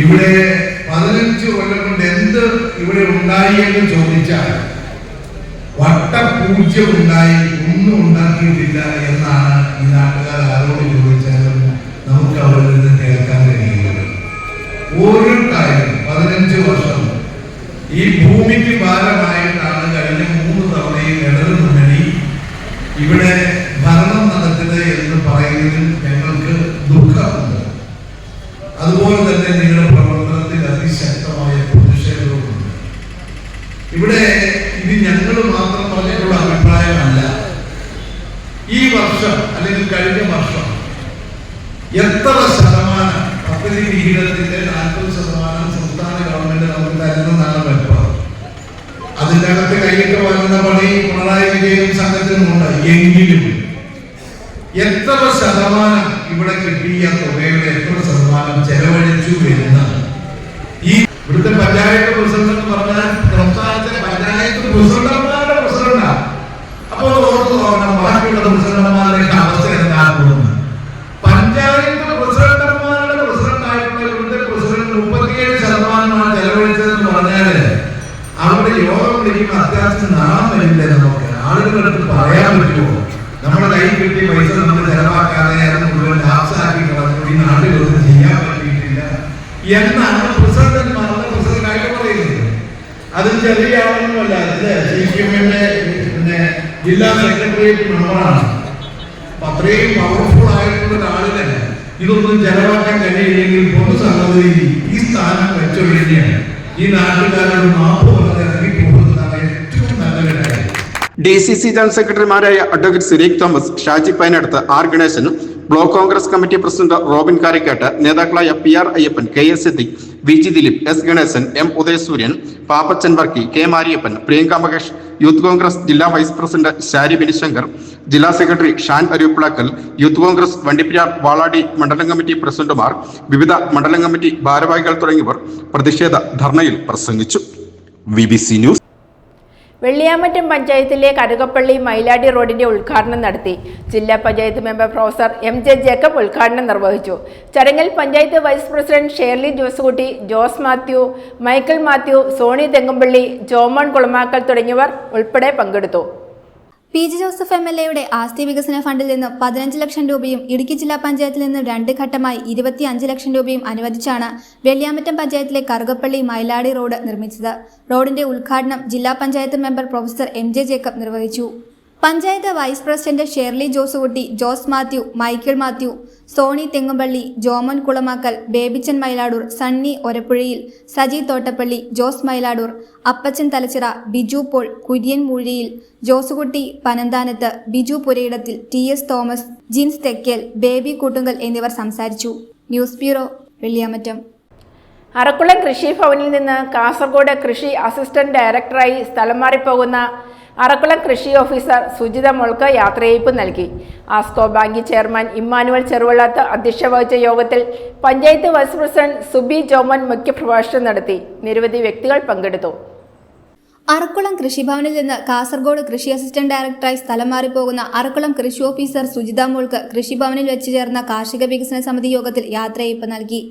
ഇവിടെ 15 കൊല്ലം കൊണ്ട് എന്ത് ഇവിടെ ഉണ്ടായി എന്ന് ചോദിച്ചാൽ വട്ടപൂജ്യം ഉണ്ടായി, ഒന്നും ഉണ്ടാക്കിയിട്ടില്ല എന്നാണ് ഈ നാട്ടുകാർ ആരോട് ചോദിച്ചാലും നമുക്ക് അവരിൽ നിന്ന് കേൾക്കാൻ കഴിയുന്നത്. ഓരോ കാര്യം 15 വർഷം ഈ ഭൂമിക്ക് ഭാരമായിട്ടാണ് കഴിഞ്ഞ 3 തവണയും ഇടതു മുന്നണി ഇവിടെ ഭരണം നടത്തുന്നത് എന്ന് പറയുന്നതിൽ ഞങ്ങൾക്ക് ദുഃഖമുണ്ട്. അതുപോലെ തന്നെ നിങ്ങളുടെ പ്രവർത്തനത്തിൽ അതിശക്തമായ പ്രതിഷേധവുമുണ്ട്. ഇവിടെ ഇത് ഞങ്ങൾ മാത്രം പറഞ്ഞിട്ടുള്ള അഭിപ്രായമല്ല. ഈ വർഷം അല്ലെങ്കിൽ കഴിഞ്ഞ വർഷം എത്ര ശതമാനം പദ്ധതി വിഹിതത്തിന്റെ 40% സംസ്ഥാന ഗവൺമെന്റ് നമുക്ക് തരുന്നതാണ് വെപ്പം. അതിൻ്റെ അകത്ത് കൈയിട്ട് വരുന്ന പണി പിണറായി വിജയൻ സംഘത്തിനുമുണ്ട്. എങ്കിലും എത്ര ശതമാനം ഇവിടെ കിട്ടിയ തുകയുടെ എത്ര ശതമാനം ചെലവഴിച്ചു എന്ന് ഈ ഇവിടുത്തെ പഞ്ചായത്ത് പ്രസിഡന്റ് എന്ന് പറഞ്ഞാൽ സംസ്ഥാനത്തെ പഞ്ചായത്ത് പ്രസിഡന്റുമാരുടെ പ്രസിഡന്റാണ്. അപ്പോൾ ഓർത്ത് നോക്കണം ബാക്കിയുള്ള പ്രസിഡന്റുമാരുടെ അവസ്ഥ എന്താകുന്നു. പഞ്ചായത്ത് പ്രസിഡന്റുമാരുടെ പ്രസിഡന്റായിട്ടുള്ള ഇവിടുത്തെ പ്രസിഡന്റ് 37% ചെലവഴിച്ചതെന്ന് പറഞ്ഞാല് അവരുടെ യോഗം വിളിക്കുമ്പോൾ അത്യാവശ്യം നാളെ വരില്ല. നമുക്ക് ആളുകളടുത്ത് പറയാൻ പറ്റുമോ നമ്മുടെ കയ്യിൽ കിട്ടിയ പൈസ നമ്മൾ ചെലവാക്കാതെ അത് മുഴുവൻ ലാപ്സാക്കി കളഞ്ഞു, ഈ നാട്ടിലൊന്നും ചെയ്യാൻ പറ്റിയിട്ടില്ല എന്നാണ് പ്രസിഡന്റുമാരുടെ പ്രസിഡന്റായിട്ട് പറയുന്നത്. അത് ചെറിയ ആളൊന്നുമല്ല, CPM-ന്റെ പിന്നെ ജില്ലാ സെക്രട്ടേറിയറ്റ് മെമ്പറാണ്. അത്രയും പവർഫുൾ ആയിട്ടുള്ള ഒരാളിന് ഇതൊന്നും ചെലവാക്കാൻ കഴിയില്ലെങ്കിൽ പൊതുസംഗതി ഈ സ്ഥാനം വെച്ചൊഴിഞ്ഞാൽ ഈ നാട്ടുകാരോട് മാപ്പ് പറഞ്ഞ് ഇറങ്ങി പോകുന്നതാണ് ഏറ്റവും നല്ലൊരു കാര്യം. DCC ജനറൽ സെക്രട്ടറിമാരായ advocate Sireekh Thomas, Shaji Painaduthu, R Ganesan, block Congress committee president Robin Karikkattu, നേതാക്കളായ PR Ayyappan, KS Siddique, VG Dileep, S Ganesan, M Udayasooryan, Pappachan Varkey, K Mariappan, Priyanka Mahesh, youth Congress ജില്ലാ വൈസ് പ്രസിഡന്റ് ശാരി ബിനിശങ്കർ, ജില്ലാ സെക്രട്ടറി ഷാൻ അരിയുപ്പിളക്കൽ, യൂത്ത് കോൺഗ്രസ് വണ്ടിപ്പെരിയാർ വാളാടി മണ്ഡലം കമ്മിറ്റി പ്രസിഡന്റുമാർ, വിവിധ മണ്ഡലം കമ്മിറ്റി ഭാരവാഹികൾ തുടങ്ങിയവർ പ്രതിഷേധ ധർണയിൽ പ്രസംഗിച്ചു. BBC news. വെള്ളിയാമറ്റം പഞ്ചായത്തിലെ കരുകപ്പള്ളി മൈലാടി റോഡിന്റെ ഉദ്ഘാടനം നടത്തി. ജില്ലാ panchayat member professor MJ Jacob ഉദ്ഘാടനം നിർവഹിച്ചു. ചടങ്ങിൽ പഞ്ചായത്ത് വൈസ് പ്രസിഡന്റ് ഷേർലി ജോസുകുട്ടി, ജോസ് മാത്യു, മൈക്കിൾ മാത്യു, സോണി തെങ്ങുംപള്ളി, ജോമോൻ കുളമാക്കൽ തുടങ്ങിയവർ ഉൾപ്പെടെ പങ്കെടുത്തു. PG ജോസഫ് MLA-യുടെ ആസ്തി വികസന ഫണ്ടിൽ നിന്ന് 15 ലക്ഷം രൂപയും ഇടുക്കി ജില്ലാ പഞ്ചായത്തിൽ നിന്ന് 2 ഘട്ടമായി 25 ലക്ഷം രൂപയും അനുവദിച്ചാണ് വെള്ളിയാമറ്റം പഞ്ചായത്തിലെ കറുകപ്പള്ളി മൈലാടി റോഡ് നിർമ്മിച്ചത്. റോഡിന്റെ ഉദ്ഘാടനം ജില്ലാ panchayat member professor MJ Jacob നിർവഹിച്ചു. Panchayat vice president Shirley Josekutty, Jose Mathew, Michael Mathew, Sony Thengumpally, Jomon Kulamakkal, Babychan Mailadoor, Sunny Orappuzhayil, Saji Thottappally, Jose Mailadoor, Appachan Thalachira, Biju Paul, Kurian Moozhiyil, Josekutty Panananthanath, Biju Purayidathil, TS Thomas, Jins Thekkel, Baby Koottumkal എന്നിവർ സംസാരിച്ചു. News bureau, Velliyamattom. അറക്കുളം കൃഷി ഭവനിൽ നിന്ന് കാസർഗോഡ് കൃഷി അസിസ്റ്റന്റ് ഡയറക്ടറായി സ്ഥലം മാറിപ്പോകുന്ന അറക്കുളം കൃഷി ഓഫീസർ സുജിത മോൾക്ക് യാത്രയയപ്പ് നൽകി. ആസ്കോ ബാങ്ക് ചെയർമാൻ ഇമ്മാനുവൽ ചെറുവള്ളത്ത് അധ്യക്ഷത വഹിച്ച യോഗത്തിൽ പഞ്ചായത്ത് വൈസ് പ്രസിഡന്റ് സുബി ജോമൻ മുഖ്യപ്രഭാഷണം നടത്തി. നിരവധി വ്യക്തികൾ പങ്കെടുത്തു. അറക്കുളം കൃഷിഭവനിൽ നിന്ന് കാസർഗോഡ് കൃഷി അസിസ്റ്റന്റ് ഡയറക്ടറായി സ്ഥലം മാറിപ്പോകുന്ന അറക്കുളം കൃഷി ഓഫീസർ സുജിത മോൾക്ക് കൃഷിഭവനിൽ വെച്ച് ചേർന്ന കാർഷിക വികസന സമിതി യോഗത്തിൽ യാത്രയയപ്പ് നൽകി.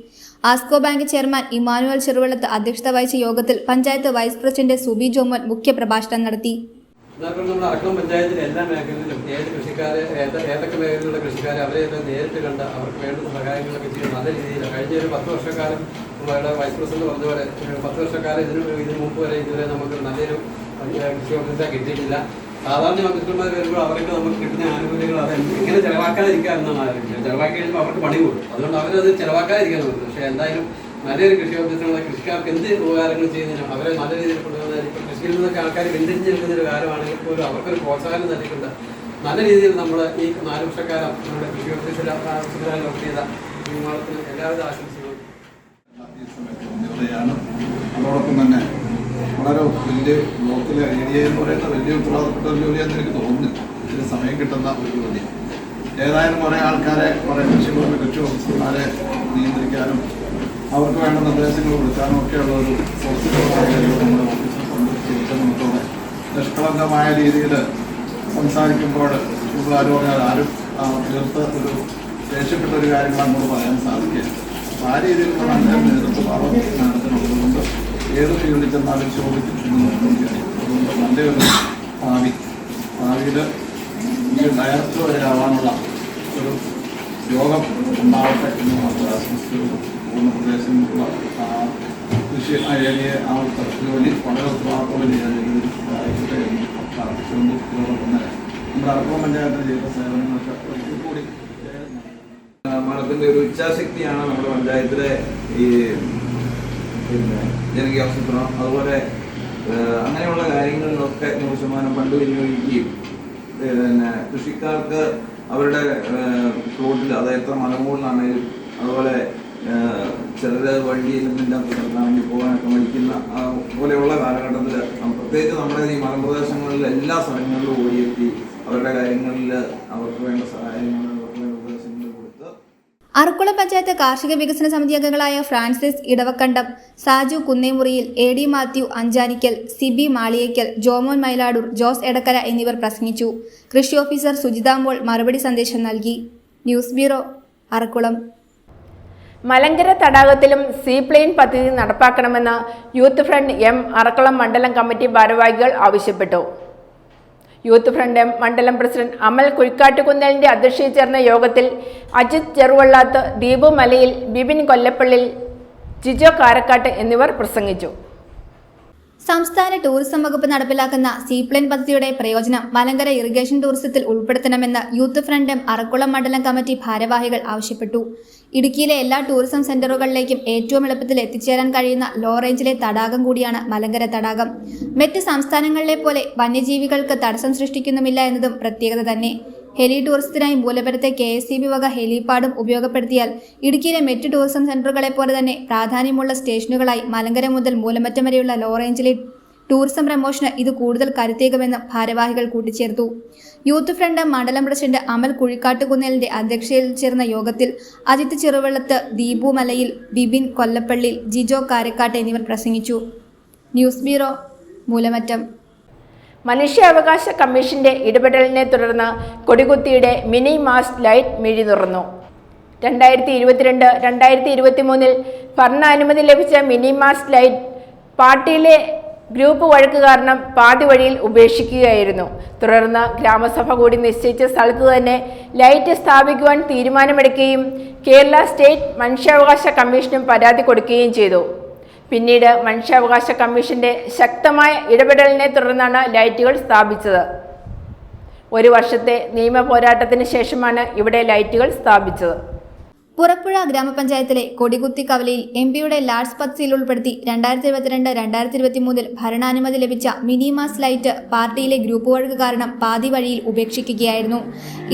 ആസ്കോ ബാങ്ക് ചെയർമാൻ ഇമ്മാനുവൽ ചെറുവള്ളത്ത് അധ്യക്ഷത വഹിച്ച യോഗത്തിൽ പഞ്ചായത്ത് വൈസ് പ്രസിഡന്റ് സുബി ജോമൻ മുഖ്യപ്രഭാഷണം നടത്തി. നമ്മുടെ അറക്കുളം പഞ്ചായത്തിലെ എല്ലാ മേഖലയിലും ഏത് കൃഷിക്കാരെ ഏതൊക്കെ മേഖലയിലുള്ള കൃഷിക്കാരെ അവരെ നേരിട്ട് കണ്ട് അവർക്ക് വേണ്ടുന്ന സഹായങ്ങളൊക്കെ ചെയ്യും. നല്ല രീതിയിൽ കഴിഞ്ഞ ഒരു 10 വർഷക്കാലം നമ്മുടെ വൈസ് പ്രസിഡന്റ് പറഞ്ഞ പോലെ 10 വർഷക്കാലം ഇതിനു മുമ്പ് വരെ ഇതുവരെ നമുക്ക് നല്ലൊരു കൃഷി ഓഫീസറെ കിട്ടിയിട്ടില്ല. സാധാരണ ഓഫീസർമാർ വരുമ്പോൾ അവർക്ക് നമുക്ക് കിട്ടുന്ന ആനുകൂല്യങ്ങൾ അത് എങ്ങനെ ചിലവാക്കാതിരിക്കുക എന്നാണ് ആലോചിക്കുന്നത്. ചിലവാക്കി കഴിയുമ്പോൾ അവർക്ക് പണി കൂടും. അതുകൊണ്ട് അവരത് ചിലവാക്കാതിരിക്കാൻ നോക്കുന്നത്. പക്ഷേ എന്തായാലും നല്ലൊരു കൃഷി ഓഫീസറുള്ള കൃഷിക്കാർക്ക് എന്ത് ഉപകാരങ്ങൾ ചെയ്യുന്നതിനും അവരെ നല്ല രീതിയിൽ കൊണ്ടുവന്നതിന് ഇപ്പോൾ കൃഷിയിൽ നിന്നൊക്കെ ആൾക്കാർ പിന്തിരിഞ്ഞ് നിൽക്കുന്നൊരു കാലമാണെങ്കിൽ പോലും അവർക്കൊരു പ്രോത്സാഹനം നൽകിയിട്ടുണ്ട്. നല്ല രീതിയിൽ നമ്മൾ ഈ 4 വർഷക്കാലം നമ്മുടെ കൃഷി ഓഫീസറായി വർക്ക് ചെയ്ത വിമാനത്തിന് എല്ലാവിധ ആശംസകളും. അതോടൊപ്പം തന്നെ വളരെ വലിയ ബ്ലോക്കിലെ ഏരിയ എന്ന് പറയുന്ന വലിയ ഉത്തരവാദപ്പെട്ട ഒരു ജോലിയാണെന്ന് എനിക്ക് തോന്നുന്നില്ല. ഇതിന് സമയം കിട്ടുന്ന ഒരു ജോലിയാണ്. ഏതായാലും കുറേ ആൾക്കാരെ കുറേ കൃഷിഭവന്റെ കൃഷി ഓഫീസർമാരെ നിയന്ത്രിക്കാനും അവർക്ക് വേണ്ട നിർദ്ദേശങ്ങൾ കൊടുക്കാനും ഒക്കെയുള്ള ഒരു പോസിറ്റീവായ നമ്മുടെ ഓഫീസിൽ സംബന്ധിച്ചിടത്തോടെ നിഷ്കളങ്കമായ രീതിയിൽ സംസാരിക്കുമ്പോൾ ആരും പറഞ്ഞാൽ ആരും തീർത്ത് ഒരു ദേഷ്യപ്പെട്ട ഒരു കാര്യങ്ങൾ അങ്ങോട്ട് പറയാൻ സാധിക്കില്ല. അപ്പോൾ ആ രീതിയിലുള്ള നല്ല നേതൃത്വഭാവം നടത്തുന്നുള്ളതുകൊണ്ട് ഏത് ഫീൽഡിൽ ചെന്നാലും ശോഭിച്ചിട്ടുണ്ടെന്ന് അതുകൊണ്ട് നല്ലൊരു ഭാവിയിൽ ഈ ഡയറക്ടർ വരെ ആവാനുള്ള ഒരു യോഗം ഉണ്ടാവട്ടെ എന്ന് മാത്രം ആശംസിക്കുന്നു. പൂർണ്ണ പ്രദേശങ്ങളിലുള്ള കൃഷി ഏരിയ ആ ജോലി വളരെ ഉത്തരവാദിത്തോടെ ചെയ്യാൻ സഹായിക്കട്ടെ എന്ന് പ്രാർത്ഥിച്ചുകൊണ്ട് ഇതോടൊപ്പം തന്നെ നമ്മുടെ അറക്കുളം പഞ്ചായത്തിൽ ചെയ്ത സേവനങ്ങൾക്ക് ഒരിക്കൽ കൂടി മഠത്തിൻ്റെ ഒരു ഇച്ഛാശക്തിയാണ് നമ്മുടെ പഞ്ചായത്തിലെ ഈ ജനകീയ ആസൂത്രണം അതുപോലെ അങ്ങനെയുള്ള കാര്യങ്ങളിലൊക്കെ 100% ഫണ്ട് വിനിയോഗിക്കുകയും കൃഷിക്കാർക്ക് അവരുടെ റോഡിൽ അത് എത്ര മലമുകളിലാണെങ്കിലും അതുപോലെ ചിലർ വണ്ടിയില്ലാത്ത സ്ഥലത്താണെങ്കിൽ പോകാനൊക്കെ മടിക്കുന്ന പോലെയുള്ള കാലഘട്ടത്തിൽ പ്രത്യേകിച്ച് നമ്മുടെ ഈ മലമ്പ്രദേശങ്ങളിൽ എല്ലാ സ്ഥലങ്ങളിലും ഓടിയെത്തി അവരുടെ കാര്യങ്ങളിൽ അവർക്ക് വേണ്ട സഹായങ്ങൾ അവർക്ക് വേണ്ട നിർദ്ദേശങ്ങൾ കൊടുത്ത് അറക്കുളം പഞ്ചായത്ത് കാർഷിക വികസന സമിതി അംഗങ്ങളായ ഫ്രാൻസിസ് ഇടവക്കണ്ടം, സാജു കുന്നേമുറിയിൽ, AD മാത്യു അഞ്ചാനിക്കൽ, സിബി മാളിയേക്കൽ, ജോമോൻ മൈലാടൂർ, ജോസ് എടക്കര എന്നിവർ പ്രസംഗിച്ചു. കൃഷി ഓഫീസർ സുജിത മോൾ മറുപടി സന്ദേശം നൽകി. News bureau, Arakkulam. മലങ്കര തടാകത്തിലും സീപ്ലെയിൻ പദ്ധതി നടപ്പാക്കണമെന്ന് യൂത്ത് ഫ്രണ്ട് M അറക്കുളം മണ്ഡലം കമ്മിറ്റി ഭാരവാഹികൾ ആവശ്യപ്പെട്ടു. യൂത്ത് ഫ്രണ്ട് M മണ്ഡലം പ്രസിഡന്റ് അമൽ കുഴിക്കാട്ടുകുന്നലിന്റെ അധ്യക്ഷതയിൽ ചേർന്ന യോഗത്തിൽ അജിത് ചെറുവള്ളാത്ത്, ദീപു മലയിൽ, ബിബിൻ കൊല്ലപ്പള്ളിൽ, ജിജോ കാരക്കാട്ട് എന്നിവർ പ്രസംഗിച്ചു. സംസ്ഥാന ടൂറിസം വകുപ്പ് നടപ്പിലാക്കുന്ന സീപ്ലെയിൻ പദ്ധതിയുടെ പ്രയോജനം മലങ്കര ഇറിഗേഷൻ ടൂറിസത്തിൽ ഉൾപ്പെടുത്തണമെന്ന് യൂത്ത് ഫ്രണ്ട് M അറക്കുളം മണ്ഡലം കമ്മിറ്റി ഭാരവാഹികൾ ആവശ്യപ്പെട്ടു. ഇടുക്കിയിലെ എല്ലാ ടൂറിസം സെന്ററുകളിലേക്കും ഏറ്റവും എളുപ്പത്തിൽ എത്തിച്ചേരാൻ കഴിയുന്ന ലോ റേഞ്ചിലെ തടാകം കൂടിയാണ് മലങ്കര തടാകം. മറ്റ് സംസ്ഥാനങ്ങളിലെ പോലെ വന്യജീവികൾക്ക് തടസ്സം സൃഷ്ടിക്കുന്നുമില്ല എന്നതും പ്രത്യേകത തന്നെ. ഹെലി ടൂറിസത്തിനായി മൂലപുരത്തെ KSCB വക ഹെലിപാഡും ഉപയോഗപ്പെടുത്തിയാൽ ഇടുക്കിയിലെ മറ്റ് ടൂറിസം സെന്ററുകളെ പോലെ തന്നെ പ്രാധാന്യമുള്ള സ്റ്റേഷനുകളായി മലങ്കര മുതൽ മൂലമറ്റം വരെയുള്ള ലോ റേഞ്ചിലെ ടൂറിസം പ്രമോഷന് ഇത് കൂടുതൽ കരുത്തേകുമെന്ന് ഭാരവാഹികൾ കൂട്ടിച്ചേർത്തു. യൂത്ത് ഫ്രണ്ട് മണ്ഡലം പ്രസിഡന്റ് അമൽ കുഴിക്കാട്ടുകുന്നലിന്റെ അധ്യക്ഷതയിൽ ചേർന്ന യോഗത്തിൽ അജിത് ചെറുവള്ളത്ത്, ദീപു മലയിൽ, ബിബിൻ കൊല്ലപ്പള്ളി, ജിജോ കാരക്കാട്ട് എന്നിവർ പ്രസംഗിച്ചു. News bureau, Moolamattam. മനുഷ്യാവകാശ കമ്മീഷന്റെ ഇടപെടലിനെ തുടർന്ന് കൊടികുത്തിയുടെ മിനി മാസ്റ്റ് ലൈറ്റ് മിഴി തുറന്നു. 2022-2023 ഭരണാനുമതി ലഭിച്ച മിനി മാസ്റ്റ് ലൈറ്റ് പാർട്ടിയിലെ ഗ്രൂപ്പ് വഴക്ക് കാരണം പാതി വഴിയിൽ ഉപേക്ഷിക്കുകയായിരുന്നു. തുടർന്ന് ഗ്രാമസഭ കൂടി നിശ്ചയിച്ച സ്ഥലത്ത് തന്നെ ലൈറ്റ് സ്ഥാപിക്കുവാൻ തീരുമാനമെടുക്കുകയും കേരള സ്റ്റേറ്റ് മനുഷ്യാവകാശ കമ്മീഷനും പരാതി കൊടുക്കുകയും ചെയ്തു. പിന്നീട് മനുഷ്യാവകാശ കമ്മീഷന്റെ ശക്തമായ ഇടപെടലിനെ തുടർന്നാണ് ലൈറ്റുകൾ സ്ഥാപിച്ചത്. 1 വർഷത്തെ നിയമ പോരാട്ടത്തിന് ശേഷമാണ് ഇവിടെ ലൈറ്റുകൾ സ്ഥാപിച്ചത്. പുറപ്പുഴ ഗ്രാമപഞ്ചായത്തിലെ കൊടികുത്തി കവലയിൽ MP-യുടെ ലാഡ്സ് പദ്ധതിയിൽ ഉൾപ്പെടുത്തി 2022-2023 ഭരണാനുമതി ലഭിച്ച മിനി മാസ് ലൈറ്റ് പാർട്ടിയിലെ ഗ്രൂപ്പ് വഴക്ക് കാരണം പാതി വഴിയിൽ ഉപേക്ഷിക്കുകയായിരുന്നു.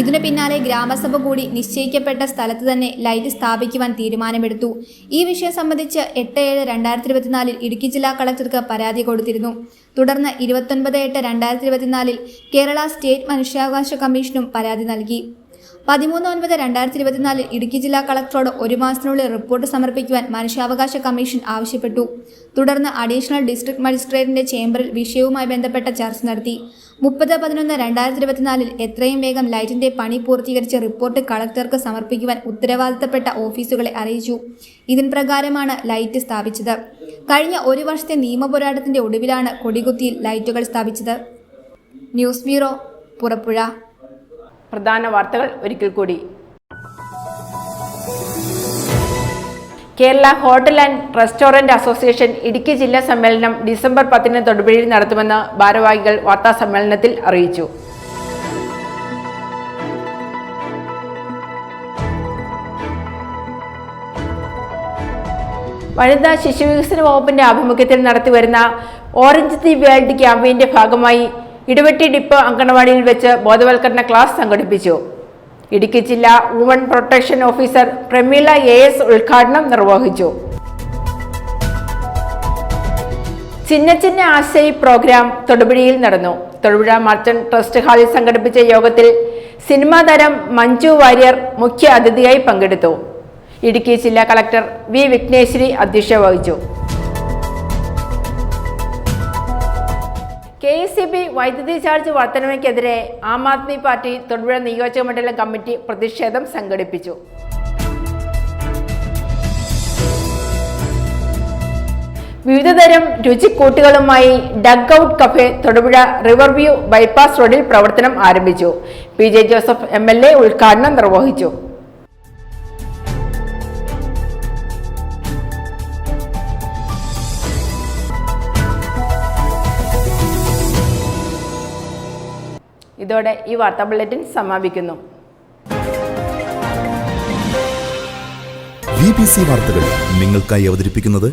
ഇതിനു പിന്നാലെ ഗ്രാമസഭ കൂടി നിശ്ചയിക്കപ്പെട്ട സ്ഥലത്ത് തന്നെ ലൈറ്റ് സ്ഥാപിക്കുവാൻ തീരുമാനമെടുത്തു. ഈ വിഷയം സംബന്ധിച്ച് 8/7/2024 ഇടുക്കി ജില്ലാ കളക്ടർക്ക് പരാതി കൊടുത്തിരുന്നു. തുടർന്ന് 29/8/2024 കേരള സ്റ്റേറ്റ് മനുഷ്യാവകാശ കമ്മീഷനും പരാതി നൽകി. 13/9/2024 ഇടുക്കി ജില്ലാ കളക്ടറോട് 1 മാസത്തിനുള്ളിൽ റിപ്പോർട്ട് സമർപ്പിക്കുവാൻ മനുഷ്യാവകാശ കമ്മീഷൻ ആവശ്യപ്പെട്ടു. തുടർന്ന് അഡീഷണൽ ഡിസ്ട്രിക്ട് മജിസ്ട്രേറ്റിന്റെ ചേംബറിൽ വിഷയവുമായി ബന്ധപ്പെട്ട ചർച്ച നടത്തി. 30/11/2024 എത്രയും വേഗം ലൈറ്റിന്റെ പണി പൂർത്തീകരിച്ച് റിപ്പോർട്ട് കളക്ടർക്ക് സമർപ്പിക്കുവാൻ ഉത്തരവാദിത്തപ്പെട്ട ഓഫീസുകളെ അറിയിച്ചു. ഇതിൻ പ്രകാരമാണ് ലൈറ്റ് സ്ഥാപിച്ചത്. കഴിഞ്ഞ 1 വർഷത്തെ നിയമ പോരാട്ടത്തിന്റെ ഒടുവിലാണ് കൊടികുത്തിയിൽ ലൈറ്റുകൾ സ്ഥാപിച്ചത്. News bureau, Purappuzha. പ്രധാന വാർത്തകൾ ഒരിക്കൽ കൂടി. Kerala hotel and restaurant association Idukki ജില്ലാ സമ്മേളനം ഡിസംബർ 10 തൊടുപുഴയിൽ നടത്തുമെന്ന് ഭാരവാഹികൾ വാർത്താസമ്മേളനത്തിൽ അറിയിച്ചു. വനിതാ ശിശുവികസന വകുപ്പിന്റെ ആഭിമുഖ്യത്തിൽ നടത്തിവരുന്ന ഓറഞ്ച് ദി വേൾഡ് ക്യാമ്പയിന്റെ ഭാഗമായി ഇടവെട്ടി ഡിപ്പോ അങ്കണവാടിയിൽ വെച്ച് ബോധവൽക്കരണ ക്ലാസ് സംഘടിപ്പിച്ചു. ഇടുക്കി ജില്ലാ woman protection officer Prameela AS ഉദ്ഘാടനം നിർവഹിച്ചു. ചിന്ന ചിന്ന ആശയ് പ്രോഗ്രാം തൊടുപുഴയിൽ നടന്നു. തൊടുപുഴ മർച്ചന്റ് ട്രസ്റ്റ് ഹാളിൽ സംഘടിപ്പിച്ച യോഗത്തിൽ സിനിമാ താരം മഞ്ജു വാര്യർ മുഖ്യ അതിഥിയായി പങ്കെടുത്തു. ഇടുക്കി ജില്ലാ കളക്ടർ V. വിഘ്നേശ്വരി അധ്യക്ഷത വഹിച്ചു. KSCB വൈദ്യുതി ചാർജ് വർധനവയ്ക്കെതിരെ ആം ആദ്മി പാർട്ടി തൊടുപുഴ നിയോജക മണ്ഡലം കമ്മിറ്റി പ്രതിഷേധം സംഘടിപ്പിച്ചു. വിവിധതരം രുചിക്കൂട്ടുകളുമായി Dug Out Cafe Thodupuzha river view bypass റോഡിൽ പ്രവർത്തനം ആരംഭിച്ചു. PJ ജോസഫ് MLA ഉദ്ഘാടനം നിർവഹിച്ചു. ഇതോടെ ഈ വാർത്താ ബുള്ളറ്റിൻ സമാപിക്കുന്നു. VBC വാർത്തകൾ നിങ്ങൾക്കായി അവതരിപ്പിക്കുന്നത്